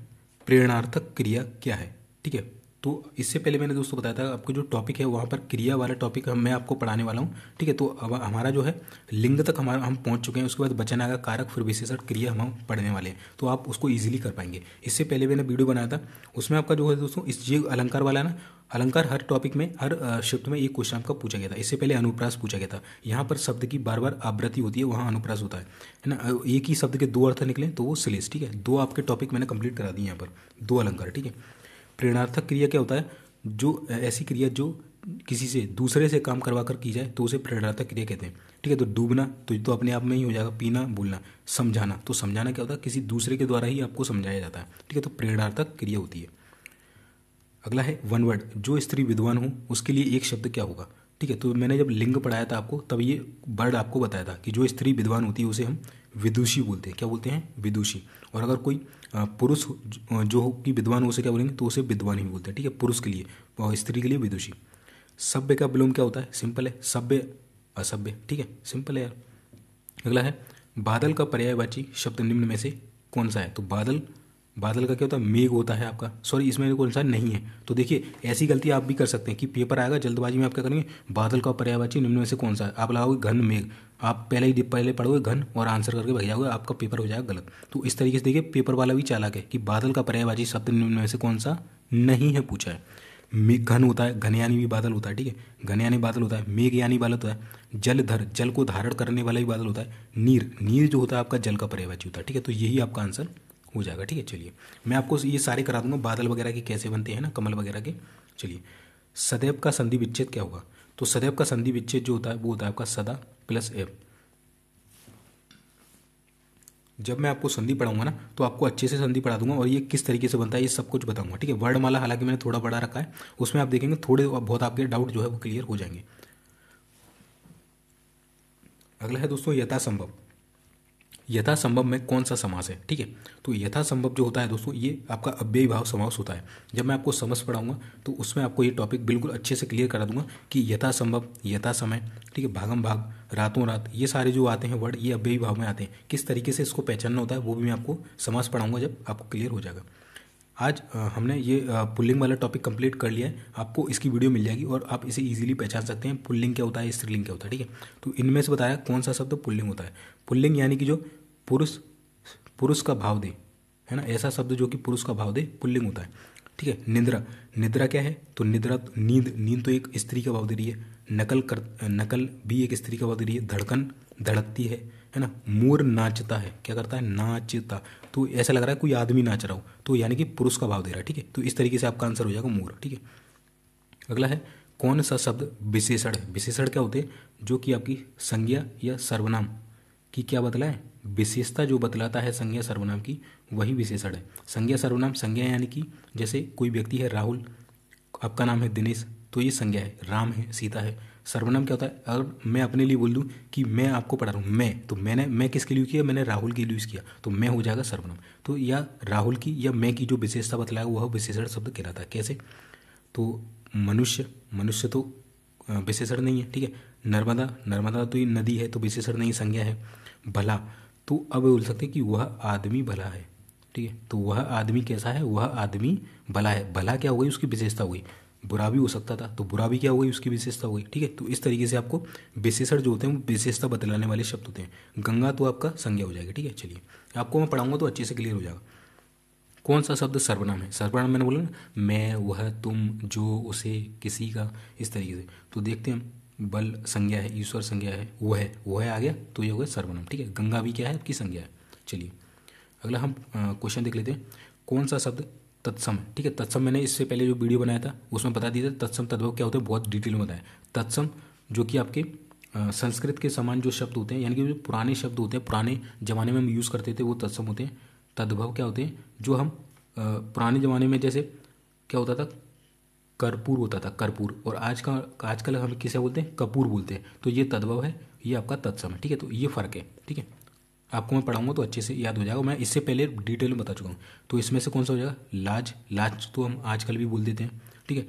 प्रेरणार्थक क्रिया क्या है, ठीक है। तो इससे पहले मैंने दोस्तों बताया था आपको जो टॉपिक है वहाँ पर क्रिया वाला टॉपिक मैं आपको पढ़ाने वाला हूँ, ठीक है। तो अब हमारा जो है लिंग तक हम पहुँच चुके हैं, उसके बाद वचन आएगा, कारक, फिर विशेषण, क्रिया हम पढ़ने वाले हैं, तो आप उसको ईजिली कर पाएंगे। इससे पहले मैंने वीडियो बनाया था, उसमें आपका जो है दोस्तों इस ये अलंकार वाला है ना, अलंकार हर टॉपिक में हर शिफ्ट में एक क्वेश्चन आपका पूछा गया था। इससे पहले अनुप्रास पूछा गया था, यहाँ पर शब्द की बार बार आवृत्ति होती है, वहाँ अनुप्रास होता है ना। एक ही शब्द के दो अर्थ निकले तो वो श्लेष, ठीक है। दो आपके टॉपिक मैंने कंप्लीट करा दिए यहाँ पर, दो अलंकार, ठीक है। प्रेरणार्थक क्रिया क्या होता है, जो ऐसी क्रिया जो किसी से दूसरे से काम करवा कर की जाए तो उसे प्रेरणार्थक क्रिया कहते हैं, ठीक है। तो डूबना तो ये तो अपने आप में ही हो जाएगा, पीना, बोलना। समझाना, तो समझाना क्या होता है, किसी दूसरे के द्वारा ही आपको समझाया जाता है, ठीक है। तो प्रेरणार्थक क्रिया होती है। अगला है वन वर्ड, जो स्त्री विद्वान हो उसके लिए एक शब्द क्या होगा, ठीक है। तो मैंने जब लिंग पढ़ाया था आपको तब ये वर्ड आपको बताया था कि जो स्त्री विद्वान होती है उसे हम विदुषी बोलते हैं, क्या बोलते हैं, विदुषी। और अगर कोई पुरुष जो कि विद्वान हो उसे क्या बोलेंगे, तो उसे विद्वान ही बोलते हैं, ठीक है, पुरुष के लिए, और स्त्री के लिए विदुषी। सभ्य का विलोम क्या होता है, सिंपल है, सभ्य, असभ्य, ठीक है, सिंपल है यार। अगला है बादल का पर्यायवाची शब्द निम्न में से कौन सा है, तो बादल, बादल का क्या होता है, मेघ होता है आपका, सॉरी इसमें कौन सा नहीं है। तो देखिए ऐसी गलती आप भी कर सकते हैं कि पेपर आएगा जल्दबाजी में आप क्या करेंगे, बादल का पर्यायवाची निम्न में से कौन सा है, आप लगाओगे घन मेघ, आप पहले पढ़ोगे घन और आंसर करके भग जाओगे, आपका पेपर हो जाएगा गलत। तो इस तरीके से देखिए पेपर वाला भी चालाक है कि बादल का पर्यायवाची शब्द निम्न में से कौन सा नहीं है पूछा है। मेघ घन होता है, घन यानी भी बादल होता है, ठीक है, घन यानी बादल होता है। मेघ यानी बादल होता है। जलधर, जल को धारण करने वाला भी बादल होता है। नीर, नीर जो होता है आपका जल का पर्यायवाची होता है, ठीक है। तो यही आपका आंसर हो जाएगा, ठीक है। चलिए मैं आपको ये सारे करा दूंगा, बादल वगैरह के कैसे बनते हैं ना, कमल वगैरह के। चलिए, सदैव का संधि विच्छेद क्या होगा, तो सदैव का संधि विच्छेद जो होता है वो होता है आपका सदा प्लस एव। जब मैं आपको संधि पढ़ाऊंगा ना तो आपको अच्छे से संधि पढ़ा दूंगा और ये किस तरीके से बनता है ये सब कुछ बताऊंगा, ठीक है। वर्णमाला हालांकि मैंने थोड़ा बड़ा रखा है, उसमें आप देखेंगे थोड़े बहुत आपके डाउट जो है वो क्लियर हो जाएंगे। अगला है दोस्तों यथासंभव, यथासंभव में कौन सा समास है, ठीक है। तो यथासंभव जो होता है दोस्तों ये आपका अव्ययी भाव समास होता है। जब मैं आपको समझ पढ़ाऊंगा तो उसमें आपको ये टॉपिक बिल्कुल अच्छे से क्लियर करा दूंगा कि यथासंभव, यथा समय, ठीक है, भागम भाग, रातों रात, ये सारे जो आते हैं वर्ड ये अव्ययी भाव में आते हैं। किस तरीके से इसको पहचानना होता है वो भी मैं आपको समास पढ़ाऊंगा जब आपको क्लियर हो जाएगा। आज हमने ये पुल्लिंग वाला टॉपिक कंप्लीट कर लिया है, आपको इसकी वीडियो मिल जाएगी और आप इसे इजीली पहचान सकते हैं पुल्लिंग क्या होता है, स्त्रीलिंग क्या होता है, ठीक है। तो इनमें से बताया कौन सा शब्द पुल्लिंग होता है। पुल्लिंग यानी कि जो पुरुष, पुरुष का भाव दे, है ना, ऐसा शब्द जो कि पुरुष का भाव दे पुल्लिंग होता है, ठीक है। निद्रा, निद्रा क्या है, तो निद्रा, नींद, नींद तो एक स्त्री का भाव दे रही है। नकल भी एक स्त्री का भाव दे रही है। धड़कन, धड़कती है ना। मोर नाचता है, क्या करता है, नाचता, तो ऐसा लग रहा है कोई आदमी नाच रहा हो, तो यानी कि पुरुष का भाव दे रहा है, ठीक है। तो इस तरीके से आपका आंसर हो जाएगा मोर, ठीक है। अगला है कौन सा शब्द विशेषण है। विशेषण क्या होते हैं, जो कि आपकी संज्ञा या सर्वनाम की क्या बतलाए, विशेषता जो बतलाता है संज्ञा सर्वनाम की वही विशेषण है। संज्ञा सर्वनाम, संज्ञा यानी कि जैसे कोई व्यक्ति है राहुल, आपका नाम है दिनेश, तो ये संज्ञा है, राम है, सीता है। सर्वनाम क्या होता है, अगर मैं अपने लिए बोल दूं कि मैं आपको पढ़ा रहा हूँ, मैं, तो मैं किसके लिए किया, मैंने राहुल के लिए यूज़ किया, तो मैं हो जाएगा सर्वनाम। तो या राहुल की या मैं की जो विशेषता बतलाया वह विशेषण शब्द कहलाता है। कैसे, तो मनुष्य, मनुष्य तो विशेषण नहीं है, ठीक है। नर्मदा, नर्मदा तो ये नदी है तो विशेषण नहीं, संज्ञा है। भला, तो अब बोल सकते हैं कि वह आदमी भला है, ठीक है। तो वह आदमी कैसा है, वह आदमी भला है। भला क्या हो गई, उसकी विशेषता हो गई। बुरा भी हो सकता था, तो बुरा भी क्या हो गई, उसकी विशेषता हो गई, ठीक है। तो इस तरीके से आपको विशेषण जो होते हैं वो विशेषता बतलाने वाले शब्द होते हैं। गंगा तो आपका संज्ञा हो जाएगी, ठीक है। चलिए आपको मैं पढ़ाऊंगा तो अच्छे से क्लियर हो जाएगा। कौन सा शब्द सर्वनाम है, सर्वनाम मैंने बोला ना, मैं, वह, तुम, जो, उसे, किसी का, इस तरीके से। तो देखते हैं हम, बल संज्ञा है, ईश्वर संज्ञा है, वो है आ गया, तो ये हो गया सर्वनाम, ठीक है। गंगा भी क्या है, आपकी संज्ञा है। चलिए अगला हम क्वेश्चन देख लेते हैं। कौन सा शब्द तत्सम है, ठीक है। तत्सम मैंने इससे पहले जो वीडियो बनाया था उसमें बता दिया था तत्सम तद्भव क्या होता है, बहुत डिटेल में बताया। तत्सम जो कि आपके संस्कृत के समान जो शब्द होते हैं, यानी कि जो पुराने शब्द होते हैं, पुराने ज़माने में हम यूज़ करते थे, वो तत्सम होते हैं। तद्भव क्या होते हैं, जो हम पुराने ज़माने में जैसे क्या होता था, कर्पूर होता था, कर्पूर, और आजकल हम किसे बोलते हैं, कपूर बोलते हैं। तो ये तद्भव है, ये आपका तत्सम है। ठीक है, तो ये फ़र्क है। ठीक है, आपको मैं पढ़ाऊंगा तो अच्छे से याद हो जाएगा। मैं इससे पहले डिटेल में बता चुका हूँ। तो इसमें से कौन सा हो जाएगा, लाज। लाज तो हम आजकल भी बोल देते हैं। ठीक है,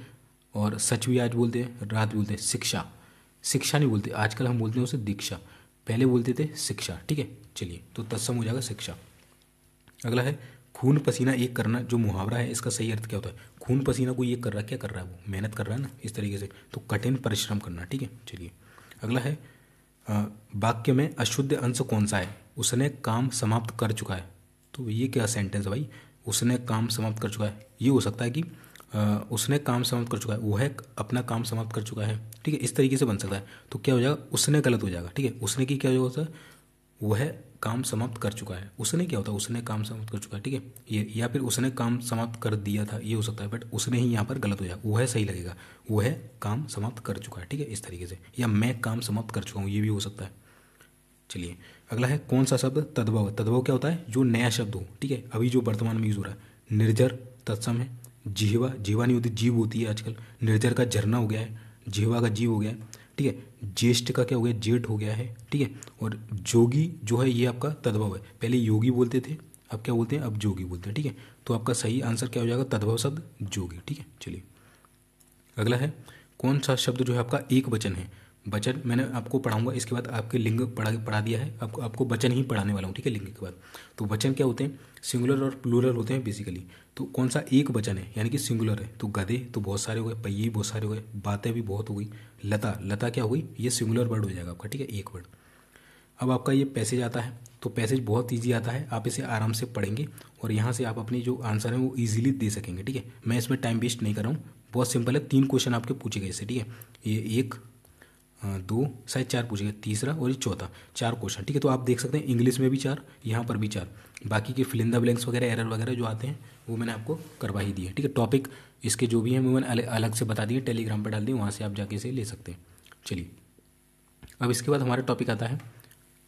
और सच भी आज बोलते हैं, रात भी बोलते हैं। शिक्षा, शिक्षा नहीं बोलते आजकल, हम बोलते हैं उसे दीक्षा, पहले बोलते थे शिक्षा। ठीक है, चलिए, तो तत्सम हो जाएगा शिक्षा। अगला है खून पसीना एक करना, जो मुहावरा है इसका सही अर्थ क्या होता है। खून पसीना कोई एक कर रहा है, क्या कर रहा है, वो मेहनत कर रहा है ना, इस तरीके से, तो कठिन परिश्रम करना। ठीक है, चलिए अगला है वाक्य में अशुद्ध अंश कौन सा है, उसने काम समाप्त कर चुका है। तो ये क्या सेंटेंस है भाई, उसने काम समाप्त कर चुका है। ये हो सकता है कि उसने काम समाप्त कर चुका है, वह अपना काम समाप्त कर चुका है। ठीक है, इस तरीके से बन सकता है। तो क्या हो जाएगा, उसने गलत हो जाएगा। ठीक है, उसने की क्या होता है, वह काम समाप्त कर चुका है। उसने क्या होता है, उसने काम समाप्त कर चुका है। ठीक है, ये या फिर उसने काम समाप्त कर दिया था, ये हो सकता है, बट उसने ही यहाँ पर गलत हो जाएगा, वह सही लगेगा, वह काम समाप्त कर चुका है। ठीक है, इस तरीके से, या मैं काम समाप्त कर चुका हूँ, ये भी हो सकता है। चलिए अगला है कौन सा शब्द तद्भव। तद्भव क्या होता है, जो नया शब्द हो। ठीक है, अभी जो वर्तमान में यूज हो रहा है। निर्जर तत्सम है। जिह्वा, जिह्वा नहीं होती, जीव होती है आजकल। निर्जर का झरना हो गया है, जिह्वा का जीव हो गया है। ठीक है, ज्येष्ठ का क्या हो गया, जेठ हो गया है। ठीक है, और जोगी जो है ये आपका तद्भव है। पहले योगी बोलते थे, अब क्या बोलते हैं, अब जोगी बोलते हैं। ठीक है, तो आपका सही आंसर क्या हो जाएगा, तद्भव शब्द जोगी। ठीक है, चलिए अगला है कौन सा शब्द जो है आपका एक वचन है। वचन मैंने आपको पढ़ाऊंगा, इसके बाद आपके लिंग पढ़ा दिया है, आपको वचन ही पढ़ाने वाला हूँ। ठीक है, लिंग के बाद। तो वचन क्या होते हैं, सिंगुलर और प्लूरल होते हैं बेसिकली। तो कौन सा एक वचन है, यानी कि सिंगुलर है, तो गधे तो बहुत सारे हो गए, पहिए बहुत सारे हो गए, बातें भी बहुत हो गई। लता, लता क्या हो गई, ये सिंगुलर वर्ड हो जाएगा आपका। ठीक है, एक वर्ड। अब आपका ये पैसेज आता है, तो पैसेज बहुत ईजी आता है, आप इसे आराम से पढ़ेंगे और यहाँ से आप अपनी जो आंसर है वो ईजिली दे सकेंगे। ठीक है, मैं इसमें टाइम वेस्ट नहीं कर रहा हूँ, बहुत सिंपल है। 3 क्वेश्चन आपके पूछे गए इससे। ठीक है, ये 1 2 शायद 4 पूछे गए, तीसरा और ये चौथा, 4 क्वेश्चन। ठीक है, तो आप देख सकते हैं इंग्लिश में भी 4, यहाँ पर भी 4। बाकी के फिल इन द ब्लैंक्स वगैरह, एरर वगैरह जो आते हैं वो मैंने आपको करवा ही दिए। ठीक है, टॉपिक इसके जो भी हैं वो मैंने अलग से बता दिए, टेलीग्राम पर डाल दिए, वहाँ से आप जाके इसे ले सकते हैं। चलिए अब इसके बाद हमारा टॉपिक आता है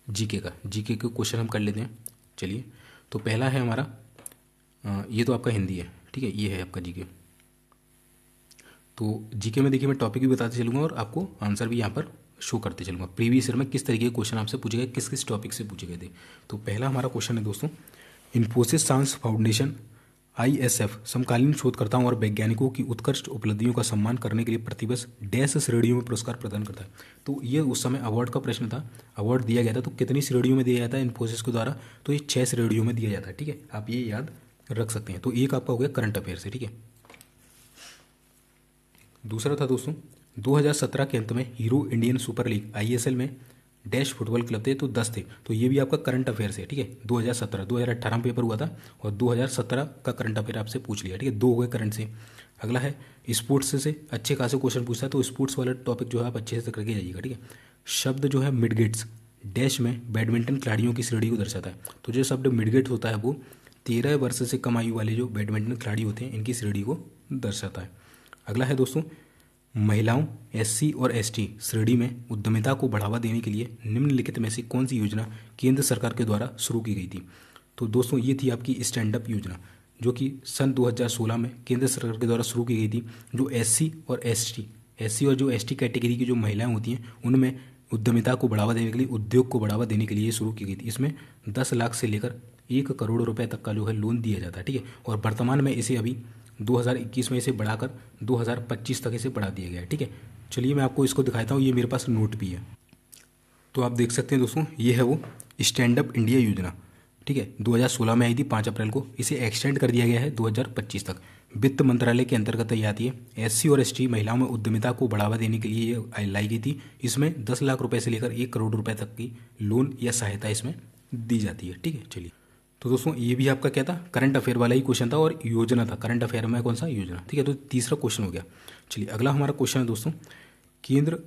जीके का। जीके के क्वेश्चन हम कर लेते हैं। चलिए, तो पहला है हमारा ये तो आपका हिंदी है। ठीक है, ये है आपका जीके। तो जीके में देखिए मैं टॉपिक भी बताते चलूँगा और आपको आंसर भी यहाँ पर शो करते चलूँगा। प्रीवियस ईयर में किस तरीके के क्वेश्चन आपसे पूछे गए, किस किस टॉपिक से पूछे गए थे। तो पहला हमारा क्वेश्चन है दोस्तों, इन्फोसिस साइंस फाउंडेशन ISF समकालीन शोधकर्ताओं और वैज्ञानिकों की उत्कृष्ट उपलब्धियों का सम्मान करने के लिए प्रतिवर्ष डैश श्रेणियों में पुरस्कार प्रदान करता है। तो ये उस समय अवार्ड का प्रश्न था, अवार्ड दिया गया था, तो कितनी श्रेणियों में दिया जाता है इन्फोसिस के द्वारा, तो ये 6 श्रेणियों में दिया जाता है। ठीक है, आप ये याद रख सकते हैं। तो एक आपका हो गया करंट अफेयर से। ठीक है, दूसरा था दोस्तों 2017 के अंत में hero Indian super league ISL में डैश फुटबॉल क्लब थे, तो 10 थे। तो ये भी आपका करंट अफेयर से। ठीक है, 2017, 2018 में पेपर हुआ था और 2017 का करंट अफेयर आपसे पूछ लिया। ठीक है, 2 हो गए करंट से। अगला है स्पोर्ट्स से अच्छे खासे क्वेश्चन पूछता है, तो स्पोर्ट्स वाला टॉपिक जो है आप अच्छे से करके जाइएगा। ठीक है, शब्द जो है मिडगेट्स डैश में बैडमिंटन खिलाड़ियों की श्रेणी को दर्शाता है। तो जो शब्द मिडगेट होता है वो 13 वर्ष से कम आयु वाले जो बैडमिंटन खिलाड़ी होते हैं इनकी श्रेणी को दर्शाता है। अगला है दोस्तों, महिलाओं SC और ST श्रेणी में उद्यमिता को बढ़ावा देने के लिए निम्नलिखित में से कौन सी योजना केंद्र सरकार के द्वारा शुरू की गई थी। तो दोस्तों ये थी आपकी स्टैंड अप योजना, जो कि सन 2016 में केंद्र सरकार के द्वारा शुरू की गई थी। जो SC और जो ST कैटेगरी की जो महिलाएं होती हैं उनमें उद्यमिता को बढ़ावा देने के लिए, उद्योग को बढ़ावा देने के लिए शुरू की गई थी। इसमें 10 लाख से लेकर 1 करोड़ रुपए तक का जो है लोन दिया जाता है। ठीक है, और वर्तमान में इसे अभी 2021 में इसे बढ़ाकर 2025 तक इसे बढ़ा दिया गया है। ठीक है, चलिए मैं आपको इसको दिखाता हूँ, ये मेरे पास नोट भी है। तो आप देख सकते हैं दोस्तों, ये है वो स्टैंड अप इंडिया योजना। ठीक है, 2016 में आई थी 5 अप्रैल को, इसे एक्सटेंड कर दिया गया है 2025 तक। वित्त मंत्रालय के अंतर्गत ये आती है। SC और ST महिलाओं में उद्यमिता को बढ़ावा देने के लिए ये लाई गई थी। इसमें 10 लाख रुपए से लेकर 1 करोड़ रुपए तक की लोन या सहायता इसमें दी जाती है। ठीक है, चलिए तो दोस्तों ये भी आपका क्या था, करंट अफेयर वाला ही क्वेश्चन था और योजना था। करंट अफेयर में कौन सा, योजना। ठीक है, तो तीसरा क्वेश्चन हो गया। चलिए अगला हमारा क्वेश्चन है दोस्तों, केंद्र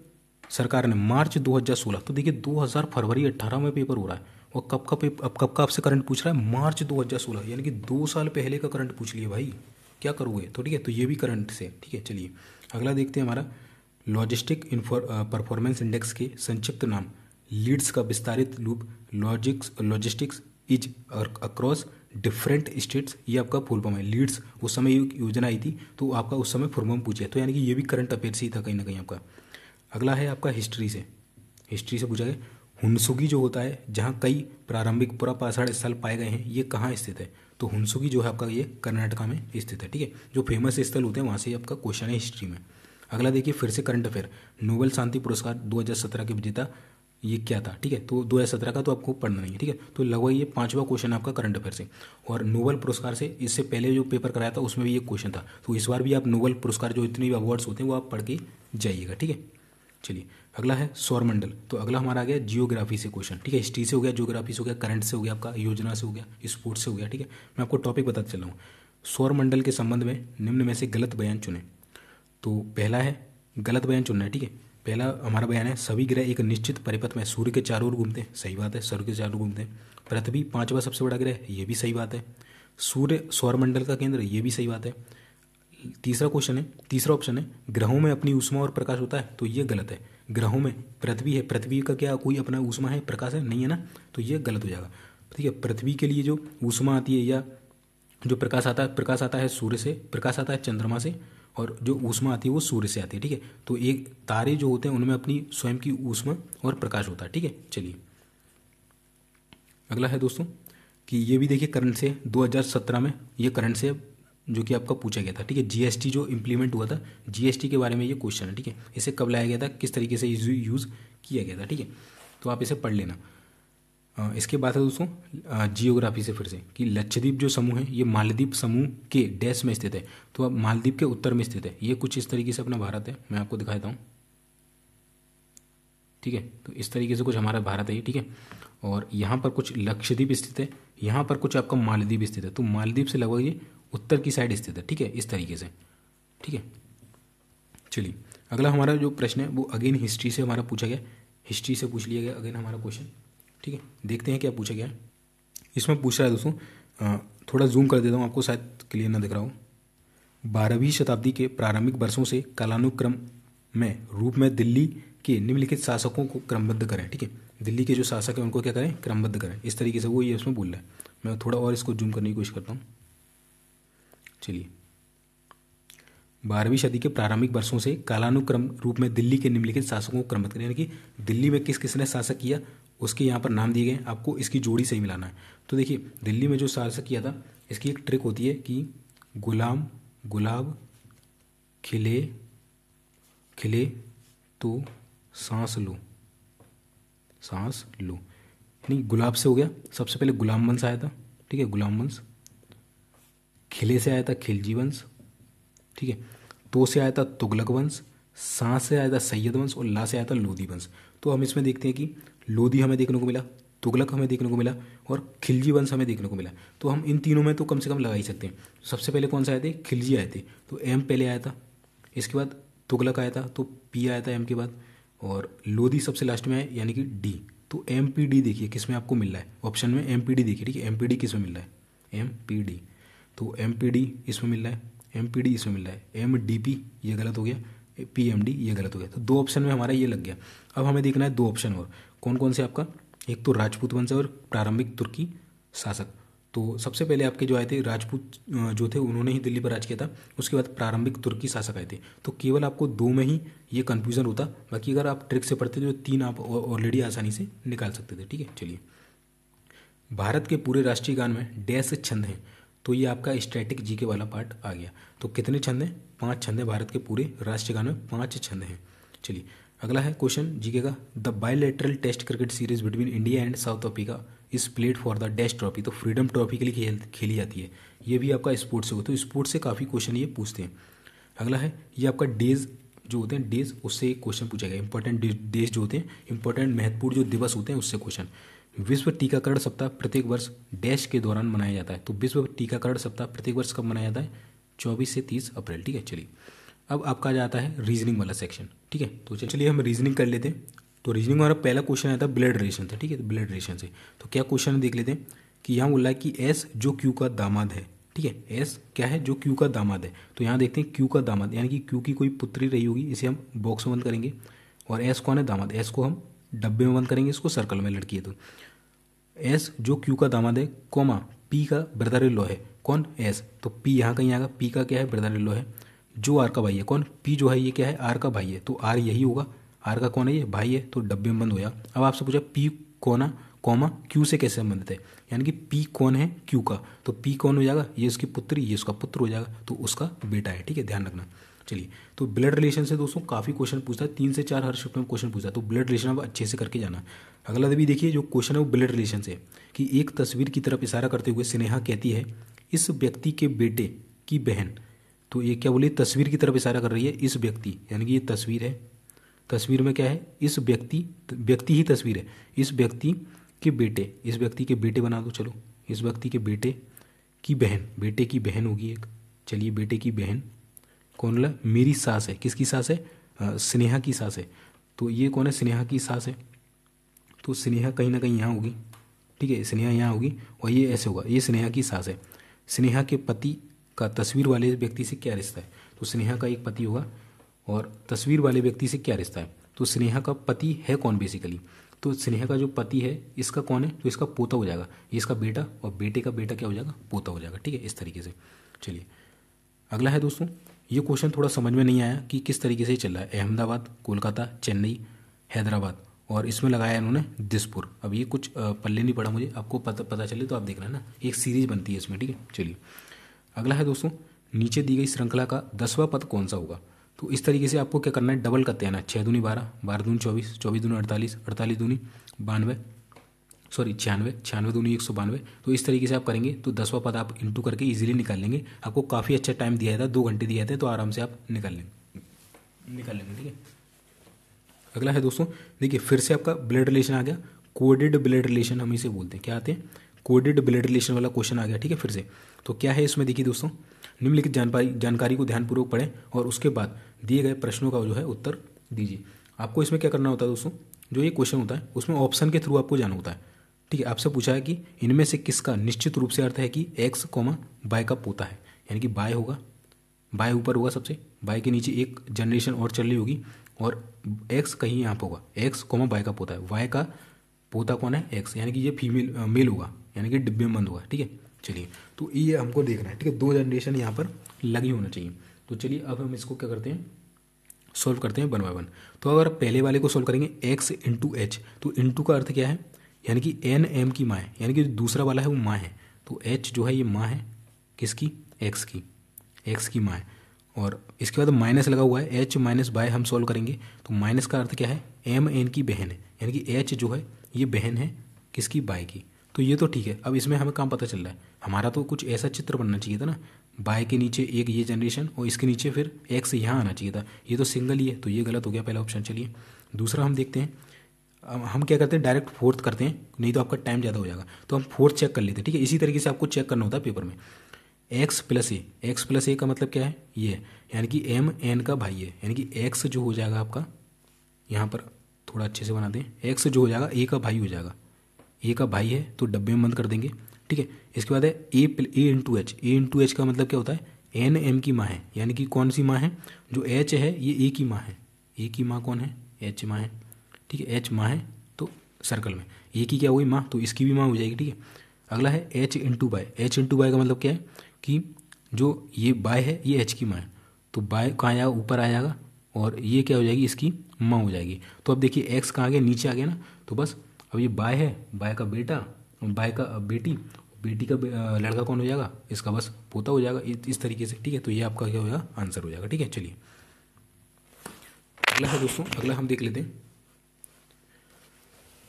सरकार ने मार्च 2016, तो देखिए 2000 फरवरी 18 में पेपर हो रहा है और कब का आपसे करंट पूछ रहा है, मार्च 2016, यानी कि 2 साल पहले का करंट पूछ लिया भाई, क्या करोगे। तो ठीक है, तो ये भी करंट से। ठीक है, चलिए अगला देखते हैं हमारा लॉजिस्टिक परफॉर्मेंस इंडेक्स के संक्षिप्त नाम, लीड्स का विस्तारित रूप, logistics is across different states, ये आपका फुल फॉर्म है। लीड्स उस समय योजना आई थी तो आपका उस समय फुल फॉर्म पूछे, तो यानी कि ये भी करंट अफेयर से ही था कहीं ना कहीं आपका। अगला है आपका हिस्ट्री से पूछा गया हुनसुगी जो होता है जहाँ कई प्रारंभिक पुरापाषाण स्थल पाए गए हैं, ये कहाँ स्थित है? तो हुनसुगी जो है आपका ये कर्नाटका में स्थित है, ठीक है। जो फेमस स्थल होते हैं वहाँ से आपका क्वेश्चन है हिस्ट्री में। अगला देखिए फिर से करंट अफेयर, नोबेल शांति पुरस्कार 2017 के विजेता ये क्या था, ठीक है। तो 2017 का तो आपको पढ़ना नहीं है, ठीक है। तो लगभग ये 5वां क्वेश्चन है आपका करंट अफेयर से। और नोबेल पुरस्कार से इससे पहले जो पेपर कराया था उसमें भी ये क्वेश्चन था, तो इस बार भी आप नोबेल पुरस्कार जो इतने भी अवार्ड्स होते हैं वो आप पढ़ के जाइएगा, ठीक है। चलिए अगला है सौरमंडल। तो अगला हमारा आ गया जियोग्राफी से क्वेश्चन, ठीक है। हिस्ट्री से हो गया, जियोग्राफी से हो गया, करंट से हो गया, आपका योजना से हो गया, स्पोर्ट्स से हो गया, ठीक है। मैं आपको टॉपिक बताते चल रहा हूँ। सौरमंडल के संबंध में निम्न में से गलत बयान चुनें। तो पहला है गलत बयान चुनना है, ठीक है। पहला हमारा बयान है सभी ग्रह एक निश्चित परिपथ में सूर्य के चारों ओर घूमते हैं, सही बात है, सूर्य के चारों ओर घूमते हैं। पृथ्वी 5वां सबसे बड़ा ग्रह, ये भी सही बात है। सूर्य सौरमंडल का केंद्र, ये भी सही बात है। तीसरा ऑप्शन है ग्रहों में अपनी ऊष्मा और प्रकाश होता है, तो ये गलत है। ग्रहों में पृथ्वी है, पृथ्वी का क्या कोई अपना ऊष्मा है, प्रकाश है, नहीं है ना, तो ये गलत हो जाएगा, ठीक है। पृथ्वी के लिए जो ऊष्मा आती है या जो प्रकाश आता है सूर्य से, प्रकाश आता है चंद्रमा से, और जो ऊष्मा आती है वो सूर्य से आती है, ठीक है। तो एक तारे जो होते हैं उनमें अपनी स्वयं की ऊष्मा और प्रकाश होता है, ठीक है। चलिए अगला है दोस्तों कि ये भी देखिए करंट से 2017 में, ये करंट से जो कि आपका पूछा गया था, ठीक है। जीएसटी जो इम्प्लीमेंट हुआ था, जीएसटी के बारे में ये क्वेश्चन है, ठीक है। इसे कब लाया गया था, किस तरीके से यूज़ किया गया था, ठीक है। तो आप इसे पढ़ लेना। इसके बाद है दोस्तों जियोग्राफी से फिर से कि लक्षद्वीप जो समूह है ये मालदीव समूह के डैश में स्थित है। तो अब मालदीव के उत्तर में स्थित है, ये कुछ इस तरीके से अपना भारत है, मैं आपको दिखा देता हूँ, ठीक है। तो इस तरीके से कुछ हमारा भारत है ये, ठीक है। और यहाँ पर कुछ लक्षद्वीप स्थित है, यहाँ पर कुछ आपका मालदीव स्थित है। तो मालदीव से लगभग ये उत्तर की साइड स्थित है, ठीक है, इस तरीके से, ठीक है। चलिए अगला हमारा जो प्रश्न है वो अगेन हिस्ट्री से हमारा पूछा गया, हिस्ट्री से पूछ लिया गया अगेन हमारा क्वेश्चन, ठीक है। देखते हैं क्या पूछा गया है। इसमें पूछ रहा है दोस्तों, थोड़ा जूम कर देता हूँ, आपको शायद क्लियर ना दिख रहा हो। 12वीं शताब्दी के प्रारंभिक वर्षों से कालानुक्रम में रूप में दिल्ली के निम्नलिखित शासकों को क्रमबद्ध करें, ठीक है। दिल्ली के जो शासक हैं उनको क्या करें, क्रमबद्ध करें, इस तरीके से वो ये उसमें बोल रहा है। मैं थोड़ा और इसको जूम करने की कोशिश करता हूँ। चलिए 12वीं सदी के प्रारंभिक वर्षों से कालानुक्रम रूप में दिल्ली के निम्नलिखित शासकों को क्रमबद्ध करें, यानी कि दिल्ली में किस किसने शासक किया उसके यहाँ पर नाम दिए गए, आपको इसकी जोड़ी सही मिलाना है। तो देखिए दिल्ली में जो शासक किया था, इसकी एक ट्रिक होती है कि गुलाम गुलाब खिले खिले तो सांस लो, सांस लो, यानी गुलाब से हो गया, सबसे पहले गुलाम वंश आया था, ठीक है, गुलाम वंश। खिले से आया था खिलजी वंश, ठीक है। तो से आया था तुगलक वंश, सांस से आया था सैयद वंश, और ला से आया था लोधी वंश। तो हम इसमें देखते हैं कि लोधी हमें देखने को मिला, तुगलक हमें देखने को मिला, और खिलजी वंश हमें देखने को मिला। तो हम इन तीनों में तो कम से कम लगा ही सकते हैं। सबसे पहले कौन सा आए थे, खिलजी आए थे, तो एम पहले आया था, इसके बाद तुगलक आया था, तो पी आया था एम के बाद, और लोधी सबसे लास्ट में आया यानी कि डी। तो एम पी डी देखिए किस में आपको मिल रहा है, ऑप्शन में एम पी डी देखिए, ठीक है। एम पी डी किस में मिल रहा है, एम पी डी, तो एम पी डी इसमें मिल रहा है, एम पी डी इसमें मिल रहा है, एम डी पी ये गलत हो गया, पी एम डी ये गलत हो गया। तो दो ऑप्शन में हमारा ये लग गया। अब हमें देखना है दो ऑप्शन और कौन कौन से आपका, एक तो राजपूत वंश और प्रारंभिक तुर्की शासक। तो सबसे पहले आपके जो आए थे राजपूत जो थे उन्होंने ही दिल्ली पर राज किया था, उसके बाद प्रारंभिक तुर्की शासक आए थे। तो केवल आपको दो में ही ये कन्फ्यूजन होता, बाकी अगर आप ट्रिक से पढ़ते तो तीन आप ऑलरेडी आसानी से निकाल सकते थे, ठीक है। चलिए भारत के पूरे राष्ट्रीय गान में डैश छंद हैं, तो ये आपका स्टैटिक जीके वाला पार्ट आ गया। तो कितने छंद हैं, 5 छंद हैं, भारत के पूरे राष्ट्रीय गान में 5 छंद हैं। चलिए अगला है क्वेश्चन जीके का, the bilateral test cricket series between India and South Africa is played for the dash trophy. तो फ्रीडम ट्रॉफी के लिए खेली जाती है, ये भी आपका स्पोर्ट्स से हो, तो स्पोर्ट्स से काफ़ी क्वेश्चन ये पूछते हैं। अगला है ये आपका डेज जो होते हैं, डेज उससे एक क्वेश्चन पूछा गया, इंपॉर्टेंट डेज जो होते हैं, इंपॉर्टेंट महत्वपूर्ण जो दिवस होते हैं उससे क्वेश्चन। विश्व टीकाकरण सप्ताह प्रत्येक वर्ष डैश के दौरान मनाया जाता है। तो विश्व टीकाकरण सप्ताह प्रत्येक वर्ष कब मनाया जाता है, 24 से 30 अप्रैल, ठीक है। चलिए अब आपका जाता है रीजनिंग वाला सेक्शन, ठीक है। तो चलिए हम रीजनिंग कर लेते हैं। तो रीजनिंग में हमारा पहला क्वेश्चन आया था ब्लड रिलेशन से, ठीक है। तो ब्लड रिलेशन से तो क्या क्वेश्चन देख लेते हैं कि यहाँ बोला है कि एस जो क्यू का दामाद है, ठीक है। एस क्या है, जो क्यू का दामाद है। तो यहाँ देखते हैं क्यू का दामाद यानी कि क्यू की कोई पुत्री रही होगी, इसे हम बॉक्स में बंद करेंगे। और एस कौन है, दामाद, एस को हम डब्बे में बंद करेंगे, इसको सर्कल में, लड़की है तो। एस जो क्यू का दामाद है, कोमा पी का ब्रदर इन लॉ है, कौन, एस, तो पी यहाँ कहीं आएगा, पी का क्या है, ब्रदर इन लॉ है। जो आर का भाई है, कौन, पी जो है ये क्या है, आर का भाई है, तो आर यही होगा, आर का कौन है, ये भाई है, तो डब्बे में बंद हो गया। अब आपसे पूछा पी कोना कॉमा क्यू से कैसे संबंधित है, यानी कि पी कौन है, क्यू का, तो पी कौन हो जाएगा, ये उसकी पुत्री, ये उसका पुत्र हो जाएगा, तो उसका बेटा है। ठीक है, ध्यान रखना। चलिए, तो ब्लड रिलेशन से दोस्तों काफ़ी क्वेश्चन पूछता है, 3 से 4 हर शिफ्ट में क्वेश्चन पूछता है, तो ब्लड रिलेशन अब अच्छे से करके जाना। अगला भी देखिए, जो क्वेश्चन है वो ब्लड रिलेशन से, कि एक तस्वीर की तरफ इशारा करते हुए स्नेहा कहती है इस व्यक्ति के बेटे की बहन, तो ये क्या बोली, तस्वीर की तरफ इशारा कर रही है, इस व्यक्ति, यानी कि ये तस्वीर है, तस्वीर में क्या है, इस व्यक्ति, व्यक्ति ही तस्वीर है, इस व्यक्ति के बेटे, इस व्यक्ति के बेटे बना दो, चलो, इस व्यक्ति के बेटे की बहन, बेटे की बहन होगी एक, चलिए, बेटे की बहन कौन ला, मेरी सास है, किसकी सास है, स्नेहा की सास है, तो ये कौन है, स्नेहा की सास है, तो स्नेहा कहीं ना कहीं यहाँ होगी। ठीक है, स्नेहा यहाँ होगी, और ये ऐसे होगा, ये स्नेहा की सास है। स्नेहा के पति का तस्वीर वाले व्यक्ति से क्या रिश्ता है, तो स्नेहा का एक पति होगा, और तस्वीर वाले व्यक्ति से क्या रिश्ता है, तो स्नेहा का पति है कौन बेसिकली, तो स्नेहा का जो पति है इसका कौन है, तो इसका पोता हो जाएगा, ये इसका बेटा, और बेटे का बेटा क्या हो जाएगा, पोता हो जाएगा। ठीक है, इस तरीके से। चलिए, अगला है दोस्तों, ये क्वेश्चन थोड़ा समझ में नहीं आया कि किस तरीके से चल रहा है, अहमदाबाद, कोलकाता, चेन्नई, हैदराबाद, और इसमें लगाया इन्होंने दिसपुर। अब ये कुछ पल्ले नहीं पड़ा मुझे, आपको पता चले तो आप देख रहे हैं ना, एक सीरीज बनती है इसमें। ठीक है, चलिए, अगला है दोस्तों, नीचे दी गई श्रृंखला का 10वां पद कौन सा होगा, तो इस तरीके से आपको क्या करना है, डबल करते हैं ना, 6 दूनी 12, 12 दूनी 24, 24 दूनी 48, 48 दूनी 92, सॉरी 96, 96 दूनी 192, तो इस तरीके से आप करेंगे तो 10वां पद आप इंटू करके इजीली निकाल लेंगे। आपको काफ़ी अच्छा टाइम दिया था, 2 घंटे दिए थे, तो आराम से आप निकाल लेंगे। ठीक है, अगला है दोस्तों, देखिए फिर से आपका ब्लड रिलेशन आ गया, कोडेड ब्लड रिलेशन हम इसे बोलते हैं, क्या आते हैं, कोडेड ब्लड रिलेशन वाला क्वेश्चन आ गया। ठीक है, फिर से तो क्या है इसमें, देखिए दोस्तों, निम्नलिखित जानकारी को ध्यानपूर्वक पढ़ें और उसके बाद दिए गए प्रश्नों का जो है उत्तर दीजिए। आपको इसमें क्या करना होता है दोस्तों, जो ये क्वेश्चन होता है उसमें ऑप्शन के थ्रू आपको जाना होता है। ठीक है, आपसे पूछा है कि इनमें से किसका निश्चित रूप से अर्थ है कि एक्स कॉमा बाय का पोता है, यानी कि बाय होगा, बाय ऊपर होगा सबसे, बाय के नीचे एक जनरेशन और चल रही होगी, और एक्स कहीं यहाँ पर होगा, एक्स कॉमा बाय का पोता है, वाई का पोता कौन है, एक्स, यानी कि ये फीमेल मेल होगा, यानी कि डिब्बे में बंद होगा। ठीक है, चलिए, तो ये हमको देखना है। ठीक है, 2 जनरेशन यहाँ पर लगी होना चाहिए। तो चलिए, अब हम इसको क्या करते हैं, सॉल्व करते हैं 1 बाय 1। तो अगर पहले वाले को सॉल्व करेंगे एक्स इंटू एच, तो इंटू का अर्थ क्या है, यानी कि एन एम की माँ है, यानी कि दूसरा वाला है वो माँ है, तो एच जो है ये माँ है, किसकी, एक्स की माँ है, और इसके बाद माइनस लगा हुआ है, एच माइनस बाय हम सॉल्व करेंगे, तो माइनस का अर्थ क्या है, एम एन की बहन है, यानी कि एच जो है ये बहन है किसकी, बाय की। तो ये तो ठीक है। अब इसमें हमें काम पता चल रहा है, हमारा तो कुछ ऐसा चित्र बनना चाहिए था ना, बाय के नीचे एक ये जनरेशन और इसके नीचे फिर एक्स यहाँ आना चाहिए था, ये तो सिंगल ही है, तो ये गलत हो गया पहला ऑप्शन। चलिए, दूसरा हम देखते हैं, हम क्या करते हैं, डायरेक्ट फोर्थ करते हैं, नहीं तो आपका टाइम ज़्यादा हो जाएगा, तो हम फोर्थ चेक कर लेते हैं। ठीक है, इसी तरीके से आपको चेक करना होता है पेपर में। एक्स प्लस ए का मतलब क्या है, ये है, यानी कि एम एन का भाई है, यानी कि एक्स जो हो जाएगा आपका, यहाँ पर थोड़ा अच्छे से बना दें, एक्स जो हो जाएगा ए का भाई हो जाएगा, ए का भाई है तो डब्बे में बंद कर देंगे। ठीक है, इसके बाद है ए इंटू एच, ए इंटू एच का मतलब क्या होता है, एन एम की माँ है, यानी कि कौन सी माँ है, जो एच है ये ए की माँ है, ए की माँ कौन है, एच माँ है। ठीक है, एच माँ है तो सर्कल में, ए की क्या हुई माँ, तो इसकी भी माँ हो जाएगी। ठीक है, अगला है H into by, H into by का मतलब क्या है कि जो ये बाय है ये एच की माँ है, तो बाय कहाँ आएगा, ऊपर आ जाएगा, और ये क्या हो जाएगी, इसकी माँ हो जाएगी। तो अब देखिए एक्स कहाँ आ गया, नीचे आ गया ना, तो बस अब ये बाय है, बाय का बेटा, बाय का बेटी, बेटी का लड़का कौन हो जाएगा, इसका बस पोता हो जाएगा, इस तरीके से। ठीक है, तो ये आपका क्या हो जाएगा, आंसर हो जाएगा। ठीक है, चलिए, अगला है दोस्तों, अगला हम देख लेते हैं।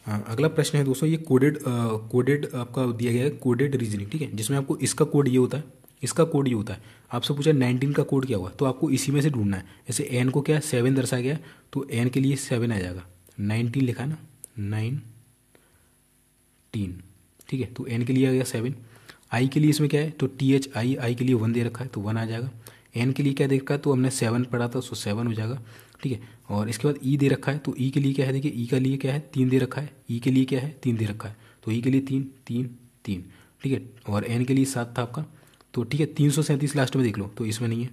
हाँ, अगला प्रश्न है दोस्तों, ये कोडेड आपका दिया गया है, कोडेड रीजनिंग। ठीक है, जिसमें आपको इसका कोड ये होता है, इसका कोड ये होता है। आपसे पूछा 19 का कोड क्या हुआ, तो आपको इसी में से ढूंढना है। जैसे एन को क्या 7 दर्शाया गया, तो एन के लिए 7 आ जाएगा, 19 लिखा है ना, 19। ठीक है, तो एन के लिए आ गया 7। आई के लिए इसमें क्या है, तो TH आई के लिए 1 दे रखा है, तो 1 आ जाएगा। एन के लिए क्या दे रखा है, तो हमने 7 पढ़ा था, तो 7 हो जाएगा। ठीक है, और इसके बाद ई दे रखा है, तो ई के लिए क्या है, देखिए ई के लिए क्या है, 3 दे रखा है, ई के लिए क्या है, 3 दे रखा है, तो ई के लिए 3 3 3। ठीक है, और एन के लिए 7 था आपका, तो ठीक है 337 लास्ट में देख लो, तो इसमें नहीं है,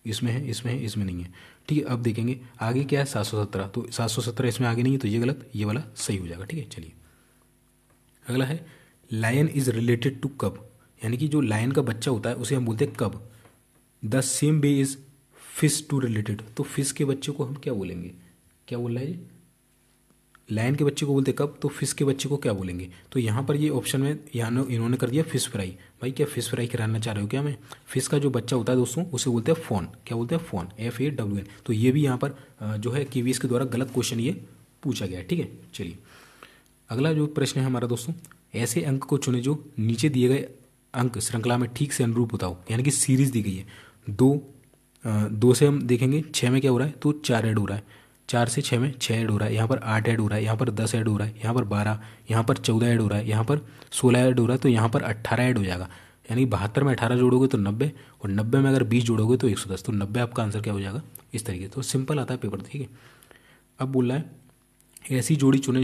इसमें है, इसमें है, इसमें नहीं है। ठीक है, अब देखेंगे आगे क्या है 717, तो 717 इसमें आगे नहीं है, तो ये गलत, ये वाला सही हो जाएगा। ठीक है, चलिए अगला है लायन इज रिलेटेड टू कब, यानी कि जो लायन का बच्चा होता है उसे हम बोलते हैं कब। The same way is fish to related, तो फिश के बच्चे को हम क्या बोलेंगे, क्या बोल रहा है जी, लायन के बच्चे को बोलते कब, तो फिश के बच्चे को क्या बोलेंगे। तो यहाँ पर ये ऑप्शन में यहाँ इन्होंने कर दिया फिश फ्राई। भाई क्या फिश फ्राई कराना चाह रहे हो क्या मैं, फिश का जो बच्चा होता है दोस्तों उसे बोलते हैं फॉन, क्या बोलते हैं फॉन, FAWN। तो ये भी यहाँ पर जो है KVS के द्वारा गलत क्वेश्चन ये पूछा गया है। ठीक है, चलिए अगला जो प्रश्न है हमारा दोस्तों, ऐसे अंक को चुने जो नीचे दिए गए अंक श्रृंखला में ठीक से अनुरूप होता हो, यानी कि सीरीज दी गई है, दो से हम देखेंगे 6 में क्या हो रहा है, तो 4 ऐड हो रहा है, 4 से 6 में 6 ऐड हो रहा है, यहाँ पर 8 ऐड हो रहा है, यहाँ पर 10 ऐड हो रहा है, यहाँ पर 12, यहाँ पर 14 ऐड हो रहा है, यहाँ पर 16 ऐड हो रहा है, तो यहाँ पर 18 ऐड हो जाएगा। यानी 72 में 18 जोड़ोगे तो 90, और 90 में अगर 20 जोड़ोगे तो 110, तो 90 आपका आंसर क्या हो जाएगा इस तरीके। तो सिंपल आता है पेपर। ठीक है, अब बोल रहा है ऐसी जोड़ी चुने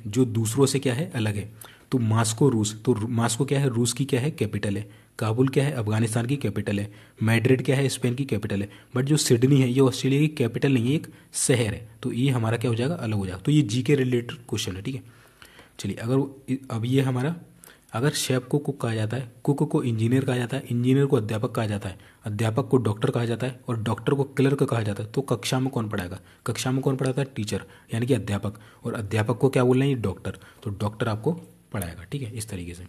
जो दूसरों से क्या है अलग है। तो मास्को रूस, तो मास्को क्या है, रूस की क्या है कैपिटल है, काबुल क्या है अफगानिस्तान की कैपिटल है, मैड्रिड क्या है स्पेन की कैपिटल है, बट जो सिडनी है ये ऑस्ट्रेलिया की कैपिटल नहीं है, एक शहर है, तो ये हमारा क्या हो जाएगा अलग हो जाएगा। तो ये जी के रिलेटेड क्वेश्चन है। ठीक है, चलिए अब ये हमारा, अगर शेफ को कुक कहा जाता है, कुक को इंजीनियर कहा जाता है, इंजीनियर को अध्यापक कहा जाता है, अध्यापक को डॉक्टर कहा जाता है, और डॉक्टर को क्लर्क कहा जाता है, तो कक्षा में कौन पढ़ाएगा, कक्षा में कौन पढ़ाता है, टीचर यानी कि अध्यापक, और अध्यापक को क्या बोलना है, ये डॉक्टर, तो डॉक्टर आपको पढ़ाएगा। ठीक है, इस तरीके से।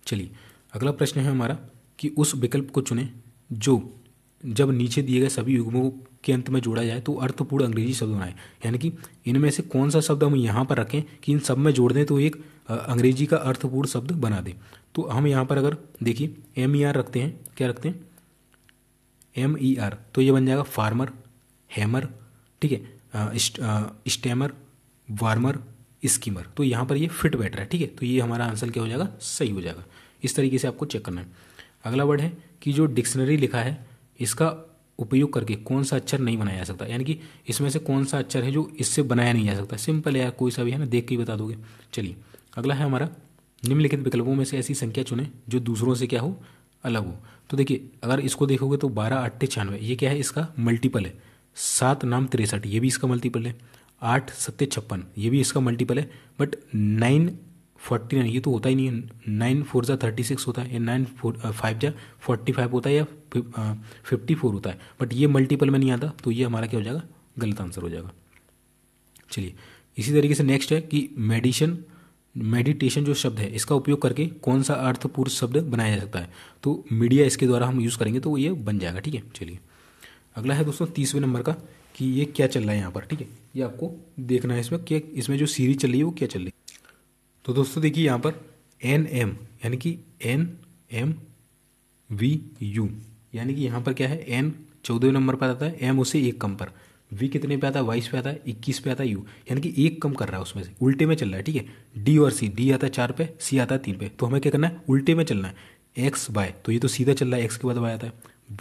चलिए अगला प्रश्न है हमारा कि उस विकल्प को चुनें जो जब नीचे दिए गए सभी युग्मों के अंत में जोड़ा जाए तो अर्थपूर्ण अंग्रेजी शब्द बनाए, यानी कि इनमें से कौन सा शब्द हम यहाँ पर रखें कि इन सब में जोड़ दें तो एक अंग्रेजी का अर्थपूर्ण शब्द बना दें। तो हम यहाँ पर अगर देखिए MER रखते हैं, क्या रखते हैं MER, तो ये बन जाएगा फार्मर, हैमर, ठीक है, स्टेमर, वार्मर, स्कीमर, तो यहाँ पर ये फिट बैठ रहा है। ठीक है, तो ये हमारा आंसर क्या हो जाएगा, सही हो जाएगा। इस तरीके से आपको चेक करना है। अगला वर्ड है कि जो डिक्शनरी लिखा है इसका उपयोग करके कौन सा अक्षर नहीं बनाया जा सकता, यानी कि इसमें से कौन सा अक्षर है जो इससे बनाया नहीं जा सकता। सिंपल है यार, कोई सा भी है ना, देख के ही बता दोगे। चलिए अगला है हमारा, निम्नलिखित विकल्पों में से ऐसी संख्या चुने जो दूसरों से क्या हो, अलग हो। तो देखिए अगर इसको देखोगे तो 12 8 96, ये क्या है, इसका मल्टीपल है। 7 नाम 63, ये भी इसका मल्टीपल है। 8 7 56, ये भी इसका मल्टीपल है। बट 9 49, ये तो होता ही नहीं है। 9 4 जा 36 होता है, या 9 5 जा 45 होता है, या 54 होता है, बट ये मल्टीपल में नहीं आता, तो ये हमारा क्या हो जाएगा, गलत आंसर हो जाएगा। चलिए इसी तरीके से नेक्स्ट है कि मेडिटेशन जो शब्द है इसका उपयोग करके कौन सा अर्थपूर्ण शब्द बनाया जा सकता है। तो मीडिया इसके द्वारा हम यूज़ करेंगे तो ये बन जाएगा। ठीक है, चलिए अगला है दोस्तों 30वें नंबर का कि ये क्या चल रहा है यहाँ पर। ठीक है, ये आपको देखना है इसमें क्या, इसमें जो सीरीज चल रही है वो क्या चल रही है। तो दोस्तों देखिए यहाँ पर NM यानी कि NMVU, यानी कि यहाँ पर क्या है, N 14वें नंबर पर आता है, M उससे एक कम पर, V कितने पे आता है, 22 पे आता है, 21 पे आता है U, यानी कि एक कम कर रहा है उसमें से, उल्टे में चल रहा है। ठीक है, D और C, D आता है 4 पे, C आता है 3 पे, तो हमें क्या करना है, उल्टे में चलना है। X Y, तो ये तो सीधा चल रहा है, X के बाद Y आता है,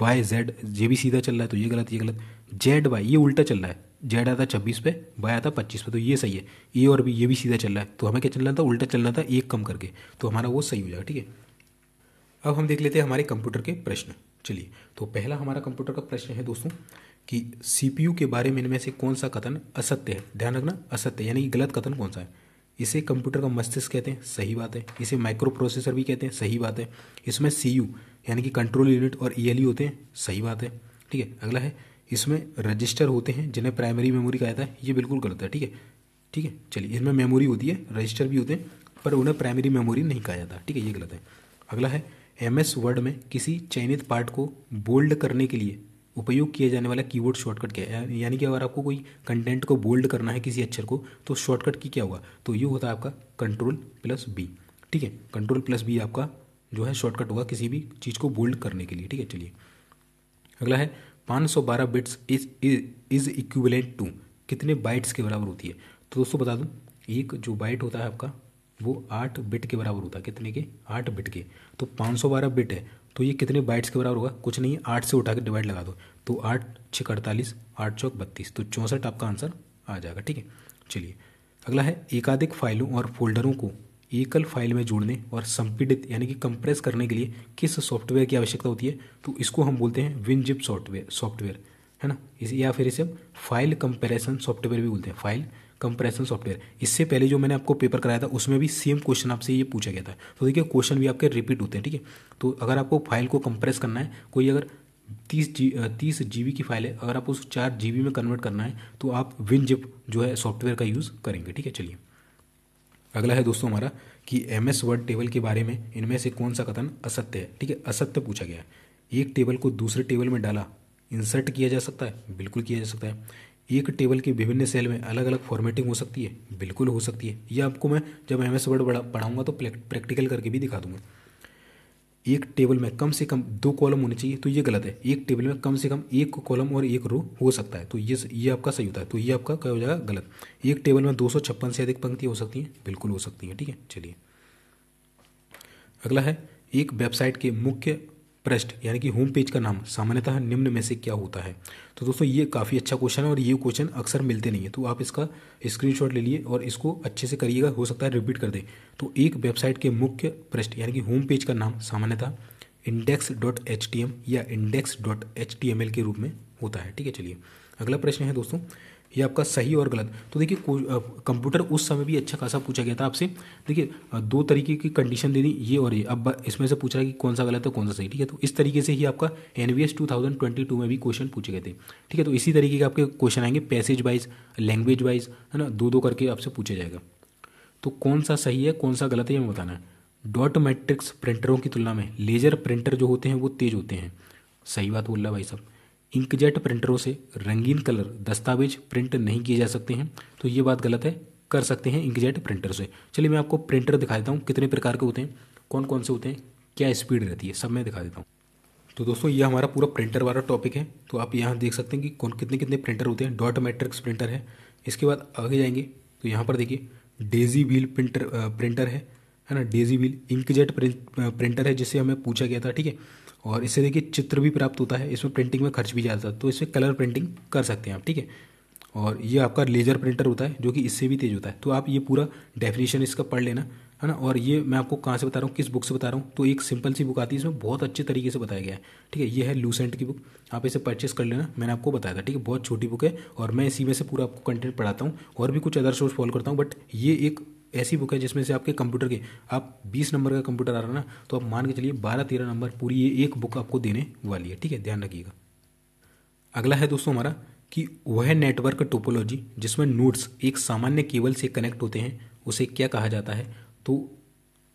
Y Z, ये भी सीधा चल रहा है, तो ये गलत, ये गलत। Z Y, ये उल्टा चल रहा है, Z आता है 26 पे, Y आता है 25 पे, तो ये सही है। A और B ये भी सीधा चल रहा है, तो हमें क्या चलना था, उल्टा चलना था, एक कम करके, तो हमारा वो सही हो जाएगा। ठीक है, अब हम देख लेते हैं हमारे कंप्यूटर के प्रश्न। चलिए तो पहला हमारा कंप्यूटर का प्रश्न है दोस्तों कि CPU के बारे में इनमें से कौन सा कथन असत्य है। ध्यान रखना, असत्य यानी कि गलत कथन कौन सा है। इसे कंप्यूटर का मस्तिष्क कहते हैं, सही बात है। इसे माइक्रो प्रोसेसर भी कहते हैं, सही बात है। इसमें CU यानी कि कंट्रोल यूनिट और ELU होते हैं, सही बात है। ठीक है, अगला है इसमें रजिस्टर होते हैं जिन्हें प्राइमरी मेमोरी कहा जाता है, ये बिल्कुल गलत है। ठीक है, ठीक है, चलिए इसमें मेमोरी होती है, रजिस्टर भी होते हैं, पर उन्हें प्राइमरी मेमोरी नहीं कहा जाता। ठीक है, ये गलत है। अगला है MS वर्ड में किसी चयनित पार्ट को बोल्ड करने के लिए उपयोग किया जाने वाला कीबोर्ड शॉर्टकट क्या है। यानी कि अगर आपको कोई कंटेंट को बोल्ड करना है किसी अक्षर को, तो शॉर्टकट की क्या होगा, तो ये होता है आपका Ctrl+B। ठीक है, Ctrl+B आपका जो है शॉर्टकट होगा किसी भी चीज़ को बोल्ड करने के लिए। ठीक है, चलिए अगला है 512 बिट्स इज इक्विवेलेंट टू, कितने बाइट्स के बराबर होती है। तो दोस्तों बता दूं, एक जो बाइट होता है आपका वो 8 बिट के बराबर होता है, कितने के, 8 बिट के। तो 512 बिट है, तो ये कितने बाइट्स के बराबर होगा, कुछ नहीं है, 8 से उठा के डिवाइड लगा दो, तो 8 6 48, 8 चौक 32, तो 64 आपका आंसर आ जाएगा। ठीक है, चलिए अगला है एकाधिक फाइलों और फोल्डरों को एकल फाइल में जोड़ने और संपीड़ित यानी कि कंप्रेस करने के लिए किस सॉफ्टवेयर की आवश्यकता होती है, तो इसको हम बोलते हैं विनजिप सॉफ्टवेयर है ना, इसे या फिर इसे हम फाइल कंपैरिजन सॉफ्टवेयर भी बोलते हैं, फाइल कंप्रेशन सॉफ्टवेयर। इससे पहले जो मैंने आपको पेपर कराया था उसमें भी सेम क्वेश्चन आपसे ये पूछा गया था, तो देखिए क्वेश्चन भी आपके रिपीट होते हैं, ठीक है। तो अगर आपको फाइल को कंप्रेस करना है, कोई अगर 30 GB की फाइल है, अगर आप उस 4 GB में कन्वर्ट करना है तो आप विनजिप जो है सॉफ्टवेयर का यूज़ करेंगे, ठीक है। चलिए अगला है दोस्तों हमारा कि MS वर्ड टेबल के बारे में इनमें से कौन सा कथन असत्य है, ठीक है। असत्य पूछा गया है। एक टेबल को दूसरे टेबल में डाला इंसर्ट किया जा सकता है, बिल्कुल किया जा सकता है। एक टेबल के विभिन्न सेल में अलग अलग फॉर्मेटिंग हो सकती है, बिल्कुल हो सकती है। ये आपको मैं जब MS वर्ड पढ़ाऊंगा तो प्रैक्टिकल करके भी दिखा दूंगा। एक टेबल में कम से कम 2 कॉलम होने चाहिए, तो ये गलत है। एक टेबल में कम से कम 1 कॉलम और 1 रो हो सकता है, तो ये आपका सही होता है, तो ये आपका क्या हो जाएगा, गलत। एक टेबल में 256 से अधिक पंक्तियाँ हो सकती हैं, बिल्कुल हो सकती हैं, ठीक है। चलिए अगला है एक वेबसाइट के मुख्य पृष्ठ यानी कि होम पेज का नाम सामान्यतः निम्न में से क्या होता है। तो दोस्तों ये काफ़ी अच्छा क्वेश्चन है और ये क्वेश्चन अक्सर मिलते नहीं है, तो आप इसका स्क्रीनशॉट ले लिए और इसको अच्छे से करिएगा, हो सकता है रिपीट कर दे। तो एक वेबसाइट के मुख्य पृष्ठ यानी कि होम पेज का नाम सामान्यतः index.htm या index.html के रूप में होता है, ठीक है। चलिए अगला प्रश्न है दोस्तों, ये आपका सही और गलत। तो देखिए कंप्यूटर उस समय भी अच्छा खासा पूछा गया था आपसे। देखिए 2 तरीके की कंडीशन दे दी, ये और ये। अब इसमें से पूछ रहा है कि कौन सा गलत है कौन सा सही, ठीक है। तो इस तरीके से ही आपका NVS 2022 में भी क्वेश्चन पूछे गए थे, ठीक है। तो इसी तरीके के आपके क्वेश्चन आएंगे पैसेज वाइज, लैंग्वेज वाइज, है ना, 2-2 करके आपसे पूछा जाएगा। तो कौन सा सही है कौन सा गलत है ये हमें बताना है। डॉट मैट्रिक्स प्रिंटरों की तुलना में लेजर प्रिंटर जो होते हैं वो तेज होते हैं, सही बात बोल रहा है भाई साहब। इंकजेट प्रिंटरों से रंगीन कलर दस्तावेज प्रिंट नहीं किए जा सकते हैं, तो ये बात गलत है, कर सकते हैं इंकजेट प्रिंटर से। चलिए मैं आपको प्रिंटर दिखा देता हूँ कितने प्रकार के होते हैं, कौन कौन से होते हैं, क्या स्पीड रहती है, सब मैं दिखा देता हूँ। तो दोस्तों ये हमारा पूरा प्रिंटर वाला टॉपिक है, तो आप यहाँ देख सकते हैं कि कौन कितने कितने प्रिंटर होते हैं। डॉट मैट्रिक्स प्रिंटर है, इसके बाद आगे जाएंगे तो यहाँ पर देखिए डेजी व्हील प्रिंटर है ना, डेजी व्हील। इंकजेट प्रिंटर है जिससे हमें पूछा गया था, ठीक है। और इससे देखिए चित्र भी प्राप्त होता है, इसमें प्रिंटिंग में खर्च भी ज़्यादा था, तो इसमें कलर प्रिंटिंग कर सकते हैं आप, ठीक है। और ये आपका लेजर प्रिंटर होता है जो कि इससे भी तेज होता है। तो आप ये पूरा डेफिनेशन इसका पढ़ लेना, है ना। और ये मैं आपको कहाँ से बता रहा हूँ, किस बुक से बता रहा हूँ, तो एक सिंपल सी बुक आती है, इसमें बहुत अच्छे तरीके से बताया गया है, ठीक है। ये है लूसेंट की बुक, आप इसे परचेस कर लेना, मैंने आपको बताया था, ठीक है। बहुत छोटी बुक है और मैं इसी में से पूरा आपको कंटेंट पढ़ाता हूँ, और भी कुछ अदर सोर्स फॉलो करता हूँ, बट ये एक ऐसी बुक है जिसमें से आपके कंप्यूटर के, आप 20 नंबर का कंप्यूटर आ रहा है ना, तो आप मान के चलिए 12-13 नंबर पूरी ये एक बुक आपको देने वाली है, ठीक है, ध्यान रखिएगा। अगला है दोस्तों हमारा कि वह नेटवर्क टोपोलॉजी जिसमें नोड्स एक सामान्य केबल से कनेक्ट होते हैं उसे क्या कहा जाता है। तो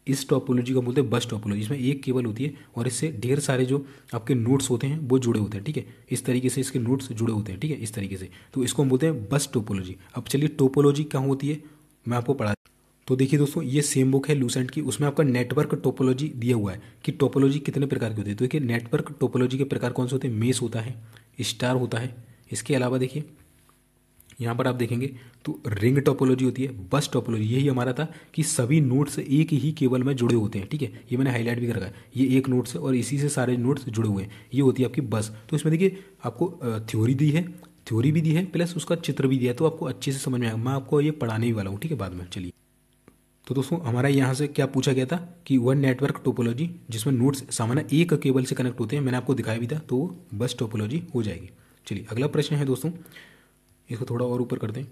इस टोपोलॉजी को बोलते हैं बस टोपोलॉजी, इसमें एक केबल होती है और इससे ढेर सारे जो आपके नोड्स होते हैं वो जुड़े होते हैं, ठीक है। इस तरीके से इसके नोड्स जुड़े होते हैं, ठीक है, इस तरीके से, तो इसको हम बोलते हैं बस टोपोलॉजी। अब चलिए टोपोलॉजी क्या होती है मैं आपको पढ़ा। तो देखिए दोस्तों ये सेम बुक है लूसेंट की, उसमें आपका नेटवर्क टोपोलॉजी दिया हुआ है कि टोपोलॉजी कितने प्रकार की होती है। तो देखिए नेटवर्क टोपोलॉजी के प्रकार कौन से होते हैं, मेस होता है, स्टार होता है, इसके अलावा देखिए यहाँ पर आप देखेंगे तो रिंग टोपोलॉजी होती है, बस टोपोलॉजी यही हमारा था कि सभी नोड्स एक ही केबल में जुड़े होते हैं, ठीक है। ये मैंने हाईलाइट भी कर रखा है, ये एक नोड से और इसी से सारे नोड्स जुड़े हुए हैं, ये होती है आपकी बस। तो इसमें देखिए आपको थ्योरी दी है, थ्योरी भी दी है प्लस उसका चित्र भी दिया है, तो आपको अच्छे से समझ में आएगा, मैं आपको ये पढ़ाने ही वाला हूँ, ठीक है, बाद में। चलिए तो दोस्तों हमारा यहाँ से क्या पूछा गया था कि वह नेटवर्क टोपोलॉजी जिसमें नोड्स सामान्य एक केबल से कनेक्ट होते हैं, मैंने आपको दिखाया भी था, तो वो बस टोपोलॉजी हो जाएगी। चलिए अगला प्रश्न है दोस्तों, इसको थोड़ा और ऊपर कर दें।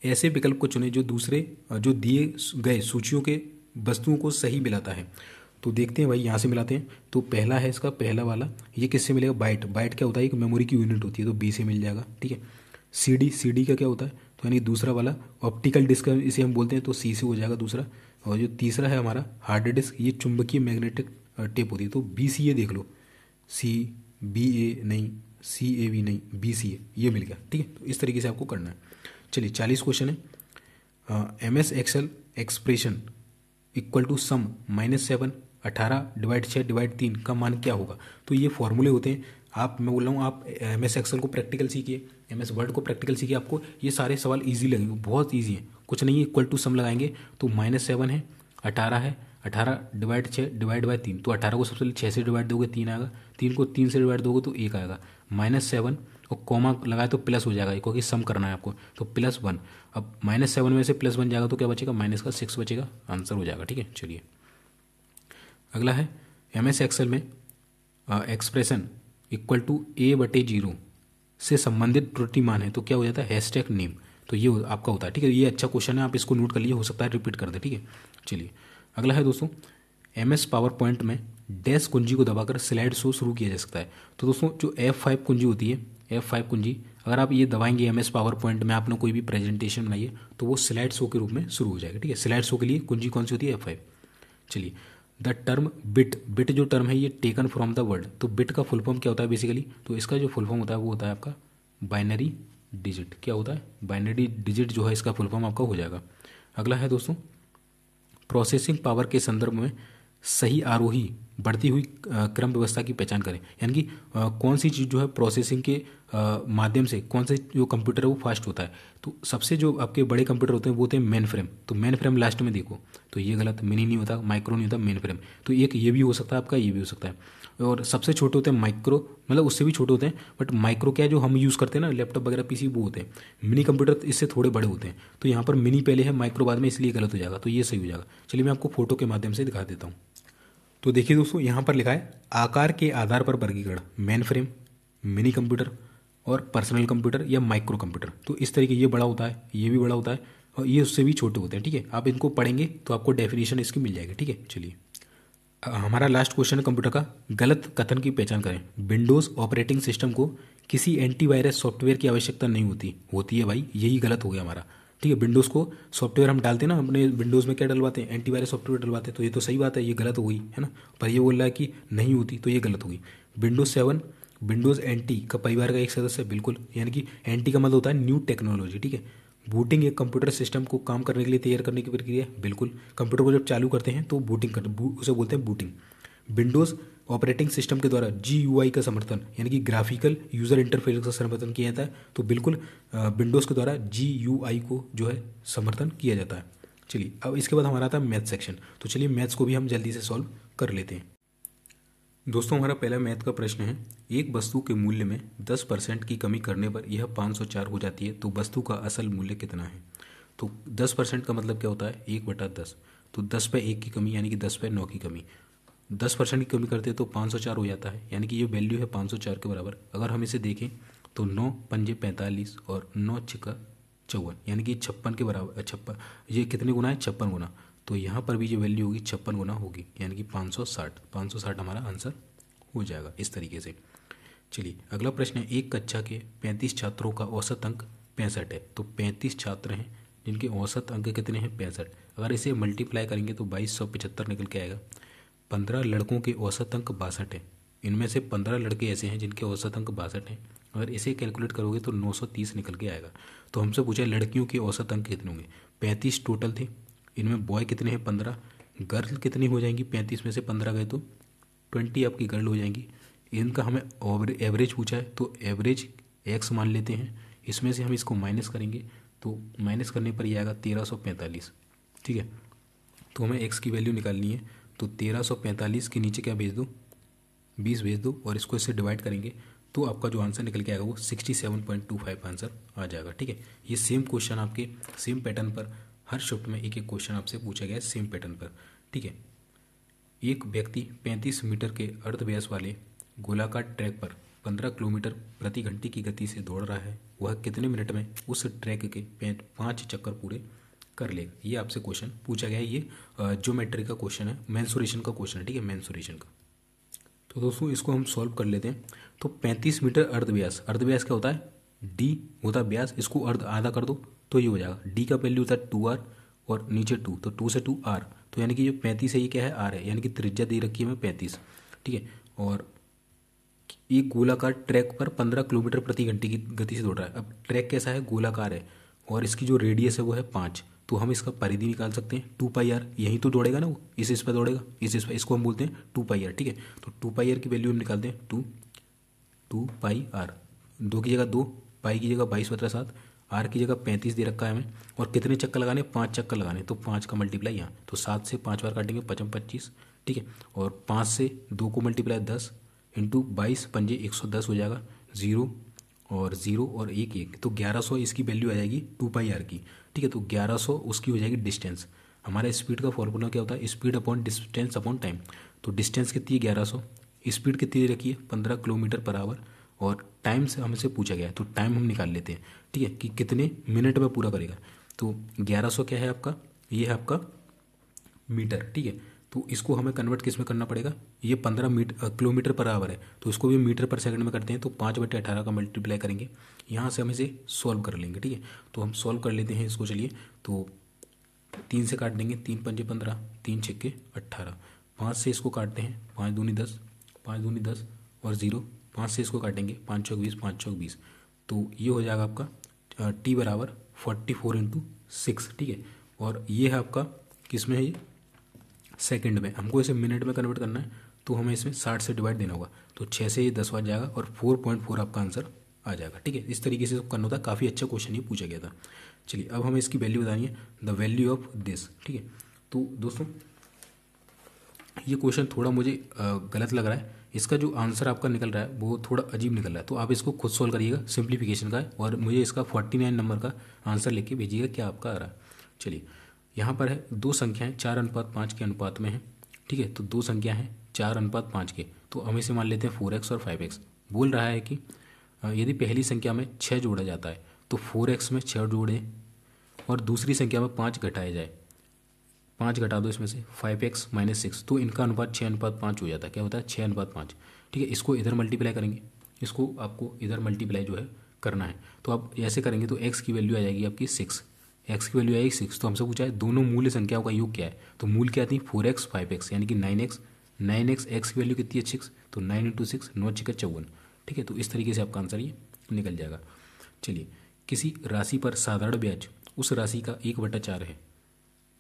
ऐसे विकल्प को चुनें जो दिए गए सूचियों के वस्तुओं को सही मिलाता है। तो देखते हैं भाई यहाँ से मिलाते हैं। तो पहला है इसका पहला वाला, ये किससे मिलेगा, बाइट। बाइट क्या होता है, एक मेमोरी की यूनिट होती है, तो बी से मिल जाएगा, ठीक है। सीडी का क्या होता है, तो यानी दूसरा वाला ऑप्टिकल डिस्क इसे हम बोलते हैं, तो सी से हो जाएगा दूसरा। और जो तीसरा है हमारा हार्ड डिस्क, ये चुंबकीय मैग्नेटिक टेप होती है, तो BCA देख लो, CBA नहीं, CAB नहीं, BCA, ये मिल गया, ठीक है। तो इस तरीके से आपको करना है। चलिए 40 क्वेश्चन है। MS Excel expression equal to sum -7 18/6/3 का मान क्या होगा। तो ये फॉर्मूले होते हैं, मैं बोल रहा हूँ आप MS एक्सेल को प्रैक्टिकल सीखिए, MS वर्ड को प्रैक्टिकल सीखिए, आपको ये सारे सवाल इजी लगेंगे, बहुत इजी है, कुछ नहीं है। इक्वल टू सम लगाएंगे तो -7 है, 18 है, 18/6/3, तो 18 को सबसे पहले 6 से डिवाइड दोगे 3 आएगा, 3 को 3 से डिवाइड दोगे तो 1 आएगा, -7 और कॉमा लगाए तो प्लस हो जाएगा, क्योंकि सम करना है आपको, तो +1। अब -7 में से +1 जाएगा तो क्या बचेगा, -6 बचेगा, आंसर हो जाएगा। ठीक है, चलिए अगला है MS एक्सेल में एक्सप्रेशन =a/0 से संबंधित त्रुटि मान है तो क्या हो जाता है, #नेम। तो ये आपका होता है। ठीक है, ये अच्छा क्वेश्चन है, आप इसको नोट कर लीजिए, हो सकता है रिपीट कर दे। ठीक है, चलिए अगला है दोस्तों, MS पावर पॉइंट में डैश कुंजी को दबाकर स्लाइड शो शुरू किया जा सकता है। तो दोस्तों जो F5 कुंजी होती है, F5 कुंजी अगर आप ये दबाएंगे MS पावर पॉइंट में, आपने कोई भी प्रेजेंटेशन बनाई है तो वो स्लाइड शो के रूप में शुरू हो जाएगा। ठीक है, स्लाइड शो के लिए कुंजी कौन सी होती है, F5। चलिए द टर्म बिट जो टर्म है ये टेकन फ्रॉम द वर्ड, तो बिट का फुल फॉर्म क्या होता है बेसिकली, तो इसका जो फुल फॉर्म होता है वो होता है आपका बाइनरी डिजिट। क्या होता है, बाइनरी डिजिट जो है इसका फुल फॉर्म आपका हो जाएगा। अगला है दोस्तों, प्रोसेसिंग पावर के संदर्भ में सही आरोही बढ़ती हुई क्रम व्यवस्था की पहचान करें, यानी कि कौन सी चीज़ जो है प्रोसेसिंग के माध्यम से कौन से जो कंप्यूटर है वो फास्ट होता है। तो सबसे जो आपके बड़े कंप्यूटर होते हैं वो होते हैं मेन फ्रेम, तो मेन फ्रेम लास्ट में देखो, तो ये गलत, मिनी नहीं होता, माइक्रो नहीं होता, मेन फ्रेम। तो एक ये भी हो सकता है आपका, ये भी हो सकता है। और सबसे छोटे होते हैं माइक्रो, मतलब उससे भी छोटे होते हैं, बट माइक्रो क्या है जो हम यूज़ करते हैं ना लैपटॉप वगैरह PC, वो होते हैं। मिनी कंप्यूटर इससे थोड़े बड़े होते हैं, तो यहाँ पर मिनी पहले है, माइक्रो बाद में, इसलिए गलत हो जाएगा, तो ये सही हो जाएगा। चलिए मैं आपको फोटो के माध्यम से दिखा देता हूँ। तो देखिए दोस्तों, यहाँ पर लिखा है आकार के आधार पर वर्गीकरण, मेन फ्रेम, मिनी कंप्यूटर और पर्सनल कंप्यूटर या माइक्रो कंप्यूटर। तो इस तरीके, ये बड़ा होता है, ये भी बड़ा होता है, और ये उससे भी छोटे होते हैं। ठीक है, आप इनको पढ़ेंगे तो आपको डेफिनेशन इसकी मिल जाएगी। ठीक है, चलिए हमारा लास्ट क्वेश्चन है कंप्यूटर का, गलत कथन की पहचान करें। विंडोज़ ऑपरेटिंग सिस्टम को किसी एंटीवायरस सॉफ्टवेयर की आवश्यकता नहीं होती है भाई, यही गलत हो गया हमारा। ठीक है, विंडोज़ को सॉफ्टवेयर हम डालते हैं ना अपने विंडोज़ में, क्या डलवाते हैं, एंटीवायरस सॉफ्टवेयर डलवाते हैं, तो ये तो सही बात है, ये गलत हो गई है ना। पर ये बोल रहा है कि नहीं होती, तो ये गलत हो गई। विंडोज़ 7 विंडोज़ NT का परिवार का एक सदस्य है, बिल्कुल, यानी कि NT का मतलब होता है न्यू टेक्नोलॉजी। ठीक है, बूटिंग एक कंप्यूटर सिस्टम को काम करने के लिए तैयार करने की प्रक्रिया है, बिल्कुल। कंप्यूटर को जब चालू करते हैं तो उसे बोलते हैं बूटिंग। विंडोज़ ऑपरेटिंग सिस्टम के द्वारा GUI का समर्थन, यानी कि ग्राफिकल यूज़र इंटरफेस का समर्थन किया जाता है, तो बिल्कुल विंडोज़ के द्वारा GUI को जो है समर्थन किया जाता है। चलिए अब इसके बाद हमारा आता है मैथ सेक्शन, तो चलिए मैथ्स को भी हम जल्दी से सॉल्व कर लेते हैं। दोस्तों हमारा पहला मैथ का प्रश्न है, एक वस्तु के मूल्य में 10% की कमी करने पर यह 504 हो जाती है, तो वस्तु का असल मूल्य कितना है। तो 10% का मतलब क्या होता है, 1/10, तो 10 पे 1 की कमी, यानी कि 10 पे 9 की कमी। 10% की कमी करते हैं तो 504 हो जाता है, यानी कि ये वैल्यू है 504 के बराबर। अगर हम इसे देखें तो 9 पंजे 45 और 9 छिक्का 54, यानी कि 56 के बराबर, 56 ये कितने गुना है, 56 गुना। तो यहाँ पर भी जो वैल्यू होगी 56 गुना होगी, यानी कि 560 हमारा आंसर हो जाएगा इस तरीके से। चलिए अगला प्रश्न है, एक कक्षा के 35 छात्रों का औसत अंक 65 है, तो 35 छात्र हैं जिनके औसत अंक कितने हैं, 65। अगर इसे मल्टीप्लाई करेंगे तो 2275 निकल के आएगा। 15 लड़कों के औसत अंक 62 है, इनमें से 15 लड़के ऐसे हैं जिनके औसत अंक 62 हैं। अगर इसे कैलकुलेट करोगे तो 930 निकल के आएगा। तो हमसे पूछा लड़कियों के औसत अंक कितने होंगे, 35 टोटल थे, इनमें बॉय कितने हैं 15, गर्ल कितनी हो जाएंगी, 35 में से 15 गए तो 20 आपकी गर्ल हो जाएंगी। इनका हमें एवरेज पूछा है, तो एवरेज x मान लेते हैं, इसमें से हम इसको माइनस करेंगे तो माइनस करने पर ये आएगा 1345। ठीक है, तो हमें x की वैल्यू निकालनी है, तो 1345 के नीचे क्या भेज दो, 20 भेज दो, और इसको इससे डिवाइड करेंगे तो आपका जो आंसर निकल के आएगा वो 67.25 आंसर आ जाएगा। ठीक है, ये सेम क्वेश्चन आपके सेम पैटर्न पर हर शिफ्ट में एक एक क्वेश्चन आपसे पूछा गया है सेम पैटर्न पर। ठीक है, एक व्यक्ति 35 मीटर के अर्धव्यास वाले गोलाकार ट्रैक पर 15 किलोमीटर प्रति घंटे की गति से दौड़ रहा है, वह कितने मिनट में उस ट्रैक के 5 चक्कर पूरे कर लेगा। ये आपसे क्वेश्चन पूछा गया है, ये ज्योमेट्री का क्वेश्चन है, मेंसुरेशन का क्वेश्चन है। ठीक है, मेंसुरेशन का। तो दोस्तों इसको हम सॉल्व कर लेते हैं। तो 35 मीटर अर्धव्यास, अर्धव्यास क्या होता है, D होता है व्यास, इसको अर्ध आधा कर दो तो ये हो जाएगा। D का वैल्यू होता है 2R और नीचे 2, तो 2 से 2 R, तो यानी कि जो 35 है ये क्या है, R है, यानी कि त्रिज्या दे रखी है हमें 35। ठीक है, और एक गोलाकार ट्रैक पर 15 किलोमीटर प्रति घंटे की गति से दौड़ रहा है। अब ट्रैक कैसा है, गोलाकार है, और इसकी जो रेडियस है वो है 5, तो हम इसका परिधि निकाल सकते हैं 2πr, यहीं तो दौड़ेगा ना वो, इस पर दौड़ेगा, इस पर, इसको हम बोलते हैं 2πr। ठीक है, तो 2πr की वैल्यू हम निकालते हैं 2πr, 2 की जगह 2, पाई की जगह 22/7, आर की जगह 35 दे रखा है हमें, और कितने चक्कर लगाने, 5 चक्कर लगाने, तो 5 का मल्टीप्लाई यहाँ, तो 7 से 5 बार काटेंगे 25। ठीक है, और 5 से 2 को मल्टीप्लाई 10 इंटू 22 पंजे 110 हो जाएगा 0, और 0 और 1 1, तो 1100 इसकी वैल्यू आ जाएगी 2πr की। ठीक है, तो 1100 उसकी हो जाएगी डिस्टेंस। हमारा स्पीड का फॉर्मूला क्या होता है, speed upon distance upon time. तो डिस्टेंस कितनी है 1100, स्पीड कितनी रखी है 15 किलोमीटर पर आवर, और टाइम से हमसे पूछा गया है तो टाइम हम निकाल लेते हैं। ठीक है, कि कितने मिनट में पूरा करेगा। तो 1100 क्या है आपका, ये है आपका मीटर। ठीक है, तो इसको हमें कन्वर्ट किस में करना पड़ेगा, ये 15 किलोमीटर पर आवर है, तो इसको भी मीटर पर सेकंड में करते हैं। तो 5/18 का मल्टीप्लाई करेंगे, यहाँ से हम इसे सॉल्व कर लेंगे। ठीक है, तो हम सॉल्व कर लेते हैं इसको। चलिए, तो 3 से काट देंगे, 3 पंजे 15, 3 छक्के 18, 5 से इसको काटते हैं, 5 दूनी 10, 5 दूनी 10 और 0, 5 से इसको काटेंगे, 5 चौक 20, 5 चौक 20। तो ये हो जाएगा आपका टी बराबर 44/6। ठीक है, और ये है आपका किस में है, ये सेकंड में। हमको इसे मिनट में कन्वर्ट करना है, तो हमें इसमें 60 से डिवाइड देना होगा। तो 6 से ये 10 बार जाएगा और 4.4 आपका आंसर आ जाएगा। ठीक है, इस तरीके से करना होता है। काफ़ी अच्छा क्वेश्चन ये पूछा गया था। चलिए, अब हमें इसकी वैल्यू बतानी है, द वैल्यू ऑफ दिस। ठीक है, तो दोस्तों ये क्वेश्चन थोड़ा मुझे गलत लग रहा है। इसका जो आंसर आपका निकल रहा है वो थोड़ा अजीब निकल रहा है, तो आप इसको खुद सॉल्व करिएगा, सिंप्लीफिकेशन का है, और मुझे इसका 49 नंबर का आंसर लिख के भेजिएगा क्या आपका आ रहा है। चलिए, यहाँ पर है दो संख्याएं 4:5 के अनुपात में है। ठीक है, तो दो संख्या हैं 4:5 के, तो हम इसे मान लेते हैं 4x और 5x। बोल रहा है कि यदि पहली संख्या में 6 जोड़ा जाता है तो 4x में 6 जोड़ें, और दूसरी संख्या में 5 घटाया जाए, 5 घटा दो इसमें से, 5x - 6, तो इनका अनुपात 6:5 हो जाता है। क्या होता है, 6:5। ठीक है, इसको इधर मल्टीप्लाई करेंगे, इसको आपको इधर मल्टीप्लाई जो है करना है। तो आप ऐसे करेंगे तो x की वैल्यू आ जाएगी आपकी 6, x की वैल्यू आएगी 6। तो हमसे पूछा है दोनों मूल्य संख्याओं का योग क्या है, तो मूल क्या थी 4x 5x, यानी कि 9x। 9x, x की वैल्यू कितनी है 6, तो 9 × 6 9 × 54। ठीक है, तो इस तरीके से आपका आंसर ये निकल जाएगा। चलिए, किसी राशि पर साधारण ब्याज उस राशि का 1/4 है।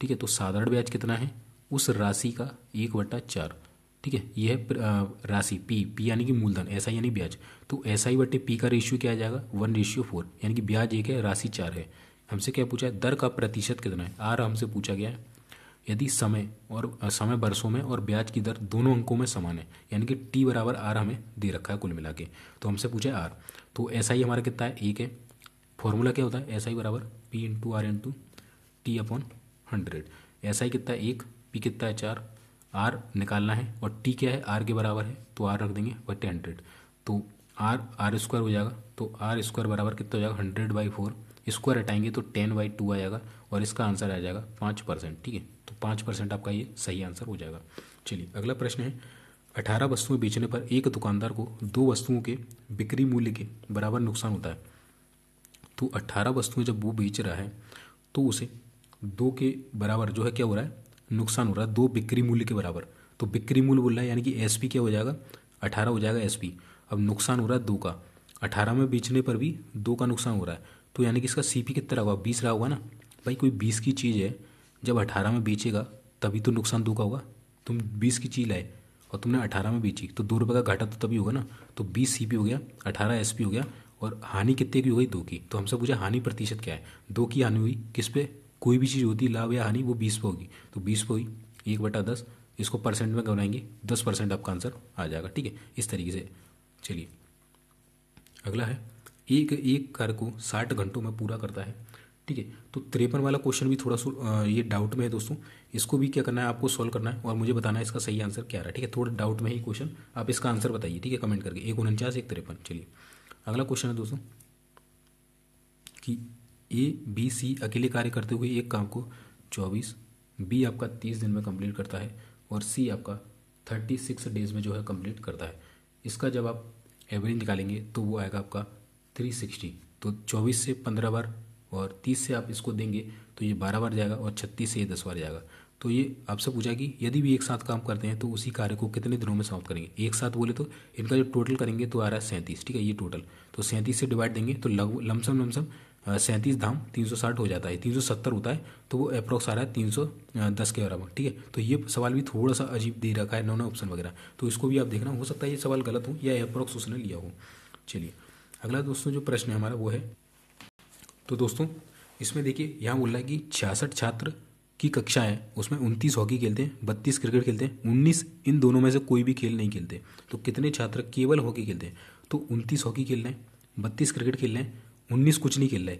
ठीक है, तो साधारण ब्याज कितना है, उस राशि का 1/4। ठीक है, यह है राशि p यानी कि मूलधन, SI यानी ब्याज। तो SI/p का रेशियो क्या आ जाएगा 1:4, यानी कि ब्याज 1 है, राशि 4 है। हमसे क्या पूछा है, दर का प्रतिशत कितना है, R हमसे पूछा गया है। यदि समय वर्षों में और ब्याज की दर दोनों अंकों में समान है, यानी कि T बराबर R हमें दे रखा है कुल मिला के, तो हमसे पूछा है R। तो SI हमारा कितना है 1 है। फॉर्मूला क्या होता है, SI बराबर P × R × T/100। SI कितना है 1, P कितना है 4, R निकालना है, और T क्या है R के बराबर है, तो R रख देंगे बटे 100। तो R² हो जाएगा, तो R² बराबर कितना हो जाएगा 100/4, स्क्वायर हटाएंगे तो 10/2 आ जाएगा, और इसका आंसर आ जाएगा 5%। ठीक है, तो 5% आपका ये सही आंसर हो जाएगा। चलिए, अगला प्रश्न है, 18 वस्तुएं बेचने पर एक दुकानदार को 2 वस्तुओं के बिक्री मूल्य के बराबर नुकसान होता है। तो 18 वस्तुएं जब वो बेच रहा है तो उसे 2 के बराबर जो है क्या हो रहा है, नुकसान हो रहा है, 2 बिक्री मूल्य के बराबर। तो बिक्री मूल्य बोल रहा है, यानी कि SP क्या हो जाएगा 18 हो जाएगा SP। अब नुकसान हो रहा है 2 का, 18 में बेचने पर भी 2 का नुकसान हो रहा है, तो यानी कि इसका CP कितना रहा होगा 20 रहा होगा ना। भाई कोई 20 की चीज़ है, जब 18 में बेचेगा तभी तो नुकसान 2 का होगा। तुम 20 की चीज़ लाए और तुमने 18 में बेची, तो 2 रुपये का घाटा तो तभी होगा ना। तो 20 CP हो गया, 18 SP हो गया, और हानि कितने की हो गई 2 की। तो हमसे पूछा हानि प्रतिशत क्या है, 2 की हानि हुई किस पे, कोई भी चीज़ होती लाभ या हानि वो 20 पे होगी, तो 20 पे हुई 1/10। इसको परसेंट में बनाएंगे 10% आपका आंसर आ जाएगा। ठीक है, इस तरीके से। चलिए, अगला है, एक कार्य को 60 घंटों में पूरा करता है। ठीक है, तो 53 वाला क्वेश्चन भी थोड़ा ये डाउट में है दोस्तों, इसको भी क्या करना है आपको सॉल्व करना है, और मुझे बताना है इसका सही आंसर क्या रहा है। ठीक है, थोड़ा डाउट में ही क्वेश्चन, आप इसका आंसर बताइए। ठीक है, कमेंट करके, 149 एक 53। चलिए, अगला क्वेश्चन है दोस्तों कि ABC अकेले कार्य करते हुए एक काम को 24, B आपका 30 दिन में कंप्लीट करता है, और C आपका 36 डेज में जो है कंप्लीट करता है। इसका जब आप एवरेज निकालेंगे तो वो आएगा आपका 360। तो 24 से 15 बार और 30 से आप इसको देंगे तो ये 12 बार जाएगा, और 36 से ये 10 बार जाएगा। तो ये आपसे पूछा कि यदि भी एक साथ काम करते हैं तो उसी कार्य को कितने दिनों में समाप्त करेंगे। एक साथ बोले तो इनका जो टोटल करेंगे तो आ रहा है 37। ठीक है, ये टोटल, तो 37 से डिवाइड देंगे तो लमसम 37 धाम 360 हो जाता है, 370 होता है, तो वो अप्रॉक्स आ रहा है 310 के बराबर। ठीक है, तो ये सवाल भी थोड़ा सा अजीब दे रखा है, 9 ऑप्शन वगैरह, तो इसको भी आप देखना, हो सकता है ये सवाल गलत हो या अप्रॉक्स उसने लिया हो। चलिए, अगला दोस्तों जो प्रश्न है हमारा वो है, तो दोस्तों इसमें देखिए यहाँ बोल रहा है कि 66 छात्र की कक्षा है, उसमें 29 हॉकी खेलते हैं, 32 क्रिकेट खेलते हैं, 19 इन दोनों में से कोई भी खेल नहीं खेलते। तो कितने छात्र केवल हॉकी खेलते हैं, तो 29 हॉकी खेल रहे हैं, 32 क्रिकेट खेल रहे हैं, 19 कुछ नहीं खेल रहे,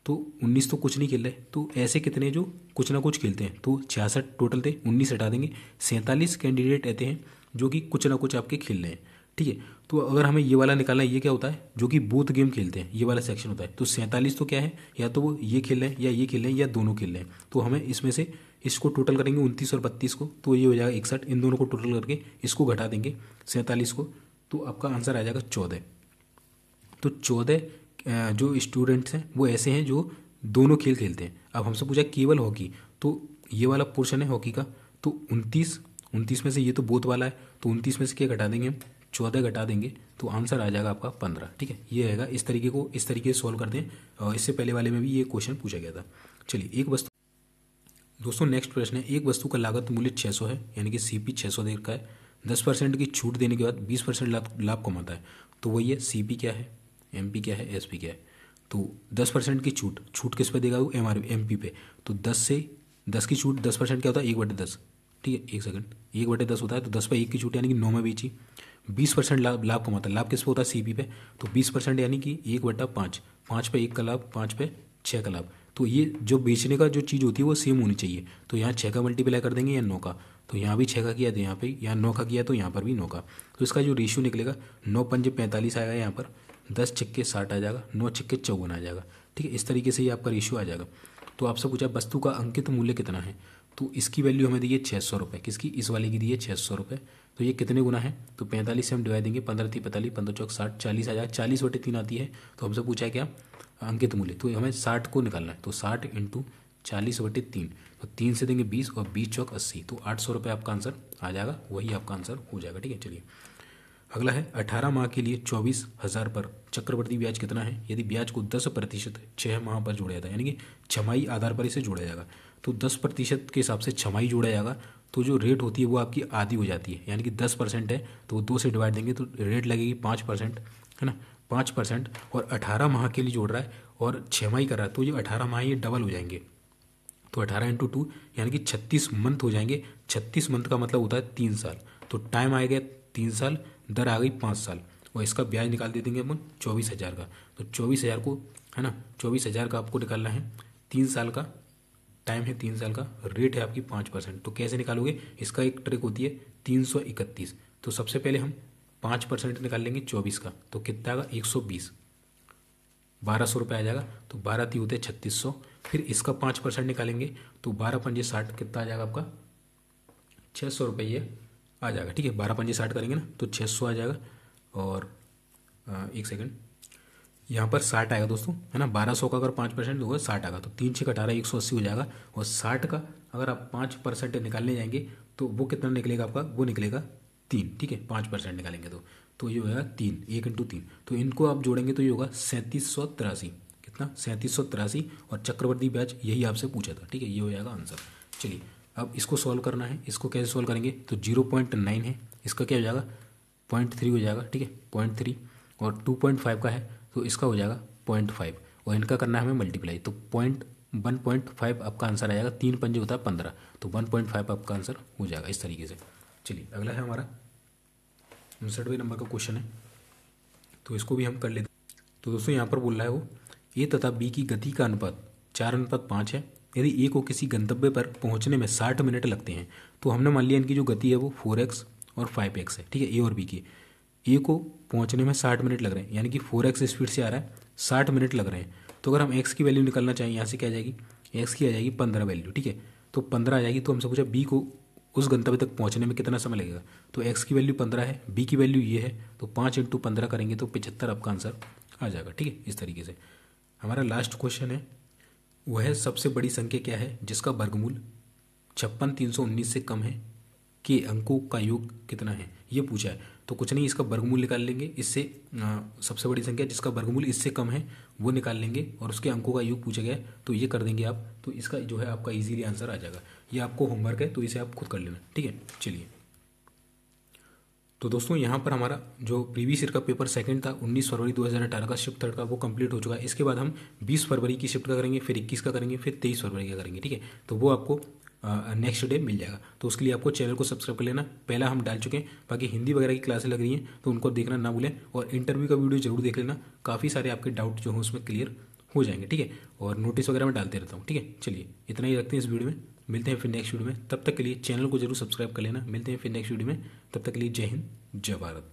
तो 19 तो कुछ नहीं खेल रहे, तो ऐसे कितने जो कुछ ना कुछ खेलते हैं, तो 66 टोटल थे, 19 हटा देंगे, 47 कैंडिडेट ऐसे हैं जो कि कुछ ना कुछ आपके खेल रहे हैं, ठीक है। तो अगर हमें ये वाला निकालना है, ये क्या होता है, जो कि बोथ गेम खेलते हैं, ये वाला सेक्शन होता है। तो 47 तो क्या है, या तो वो ये खेल रहे हैं या ये खेल रहे हैं या दोनों खेल रहे हैं, तो हमें इसमें से इसको टोटल करेंगे 29 और 32 को, तो ये हो जाएगा 61, इन दोनों को टोटल करके इसको घटा देंगे 47 को, तो आपका आंसर आ जाएगा 14। तो 14 जो स्टूडेंट्स हैं वो ऐसे हैं जो दोनों खेल खेलते हैं। अब हमसे पूछा केवल हॉकी, तो ये वाला पोर्शन है हॉकी का, तो 29 में से ये तो बोथ वाला है, तो 29 में से क्या घटा देंगे हम, 14 घटा देंगे, तो आंसर आ जाएगा आपका 15, ठीक है। ये रहेगा, इस तरीके से सॉल्व करते हैं, और इससे पहले वाले में भी ये क्वेश्चन पूछा गया था। चलिए एक वस्तु, दोस्तों नेक्स्ट प्रश्न है, एक वस्तु का लागत मूल्य 600 है, यानी कि CP 600 दे रखा है, 10% की छूट देने के बाद 20% लाभ कमाता है, तो वही है CP क्या है, MP क्या है, SP क्या है। तो 10% की छूट किस पे देगा वो, MP पे, तो 10 की छूट, 10% क्या होता है, 1/10, ठीक है, 1 सेकंड, 1/10 होता है, तो 10 पे 1 की छूट यानी कि 9 में बेची, 20% लाभ कमाता है, लाभ किस पे होता है, CP पे, तो 20% यानी कि 1/5, 5 पे 1 का लाभ, 5 पे 6 का लाभ। तो ये जो बेचने का जो चीज़ होती है वो सेम होनी चाहिए, तो यहाँ 6 का मल्टीप्लाई कर देंगे या 9 का, तो यहाँ भी 6 का किया तो यहाँ पे, यहाँ 9 का किया तो यहाँ पर भी 9 का, तो इसका जो रेशियो निकलेगा 9 पंजे 45 आएगा, यहाँ पर 10 छक्के 60 आ जाएगा, 9 छक्के 54 आ जाएगा, ठीक है। इस तरीके से ये आपका रेशियो आ जाएगा। तो आपसे पूछा वस्तु का अंकित मूल्य कितना है, तो इसकी वैल्यू हमें दी है 600 रुपये, किसकी, इस वाले की दी है 600 रुपये, तो ये कितने गुना है, तो 45 से हम डिवाइड देंगे, 15 3 45, 15 चौक 60, 40 आ जाएगा, 40/3 आती है, तो हमसे पूछा है क्या अंकित मूल्य, तो हमें 60 को निकालना है, तो 60 × 40/3, तो 3 से देंगे 20 और 20 चौक 80, तो 800 रुपये आपका आंसर आ जाएगा, वही आपका आंसर हो जाएगा, ठीक है। चलिए अगला है 18 माह के लिए 24,000 पर चक्रवृद्धि ब्याज कितना है, यदि ब्याज को 10% 6 माह पर जोड़ा जाता है, यानी कि छमाही आधार पर इसे जोड़ा जाएगा, तो 10% के हिसाब से छमाही जोड़ा जाएगा, तो जो रेट होती है वो आपकी आधी हो जाती है, यानी कि 10% है तो 2 से डिवाइड देंगे तो रेट लगेगी 5%, है ना, 5%, और 18 माह के लिए जोड़ रहा है और छमाही कर रहा है, तो ये 18 माह ये डबल हो जाएंगे, तो 18 × 2 यानी कि 36 मंथ हो जाएंगे। 36 मंथ का मतलब होता है 3 साल, तो टाइम आएगा 3 साल, दर आ गई 5 साल, और इसका ब्याज निकाल दे देंगे अपन 24,000 का, तो 24,000 को, है ना, 24,000 का आपको निकालना है, 3 साल का टाइम है, 3 साल का रेट है आपकी 5%, तो कैसे निकालोगे, इसका एक ट्रिक होती है 331, तो सबसे पहले हम 5% निकाल लेंगे 24 का, तो कितना आएगा 120, 1200 रुपये आ जाएगा, तो 12 ती होते 3600, फिर इसका 5% निकालेंगे तो 12 पंजे 60, कितना आ जाएगा आपका 600 रुपये ये आ जाएगा, ठीक है। 12 पंजे 60 करेंगे ना तो 600 आ जाएगा, और 1 सेकंड, यहाँ पर 60 आएगा दोस्तों, है ना, 1200 का अगर 5% होगा 60 आएगा, तो 3 6 18 180 हो जाएगा, और 60 का अगर आप 5% निकालने जाएंगे तो वो कितना निकलेगा आपका, वो निकलेगा 3, ठीक है, 5% निकालेंगे तो ये होगा 3, 1 × 3, तो इनको आप जोड़ेंगे तो ये होगा 3783, कितना 3783, और चक्रवृद्धि ब्याज यही आपसे पूछा था, ठीक है, ये हो जाएगा आंसर। चलिए अब इसको सॉल्व करना है, इसको कैसे सॉल्व करेंगे, तो 0.9 है, इसका क्या हो जाएगा 0.3 हो जाएगा, ठीक है, 0.3, और 2.5 का है तो इसका हो जाएगा 0.5, और इनका करना है हमें मल्टीप्लाई, तो 1.5 आपका आंसर आ जाएगा, 3 पंजे होता है 15, तो 1.5 आपका आंसर हो जाएगा इस तरीके से। चलिए अगला है हमारा 59वें नंबर का क्वेश्चन है, तो इसको भी हम कर लेते हैं। तो दोस्तों यहाँ पर बोल रहा है वो ए तथा बी की गति का अनुपात 4:5 है, यदि ए को किसी गंतव्य पर पहुंचने में 60 मिनट लगते हैं, तो हमने मान लिया इनकी जो गति है वो 4x और 5x है, ठीक है, ए और बी की, ए को पहुंचने में 60 मिनट लग रहे हैं, यानी कि 4x स्पीड से आ रहा है, 60 मिनट लग रहे हैं, तो अगर हम x की वैल्यू निकालना चाहें, यहाँ से क्या आ जाएगी, x की आ जाएगी 15 वैल्यू, ठीक है, तो 15 आ जाएगी, तो हमसे पूछा बी को उस गंतव्य तक पहुंचने में कितना समय लगेगा, तो x की वैल्यू 15 है, b की वैल्यू ये है, तो 5 × 15 करेंगे तो 75 आपका आंसर आ जाएगा, ठीक है। इस तरीके से हमारा लास्ट क्वेश्चन है, वह सबसे बड़ी संख्या क्या है जिसका वर्गमूल 56,319 से कम है के अंकों का योग कितना है, ये पूछा है। तो कुछ नहीं, इसका वर्गमूल निकाल लेंगे, इससे सबसे बड़ी संख्या जिसका वर्गमूल इससे कम है वो निकाल लेंगे, और उसके अंकों का योग पूछा गया है तो ये कर देंगे आप, तो इसका जो है आपका इजीली आंसर आ जाएगा। ये आपको होमवर्क है तो इसे आप खुद कर लेना, ठीक है। चलिए तो दोस्तों यहाँ पर हमारा जो प्रीवियस ईयर का पेपर सेकंड था 19 फरवरी 2018 का शिफ्ट थर्ड का वो कंप्लीट हो चुका है। इसके बाद हम 20 फरवरी की शिफ्ट का करेंगे, फिर 21 का करेंगे, फिर 23 फरवरी का करेंगे, ठीक है। तो वो आपको नेक्स्ट डे मिल जाएगा। तो उसके लिए आपको चैनल को सब्सक्राइब कर लेना, पहला हम डाल चुके हैं। बाकी हिंदी वगैरह की क्लासेस लग रही हैं तो उनको देखना ना भूलें, और इंटरव्यू का वीडियो जरूर देख लेना, काफ़ी सारे आपके डाउट जो हैं उसमें क्लियर हो जाएंगे, ठीक है। और नोटिस वगैरह मैं डालते रहता हूँ, ठीक है। चलिए इतना ही रखते हैं इस वीडियो में, मिलते हैं फिर नेक्स्ट वीडियो में। तब तक के लिए चैनल को जरूर सब्सक्राइब कर लेना, मिलते हैं फिर नेक्स्ट वीडियो में। तब तक के लिए जय हिंद, जय भारत।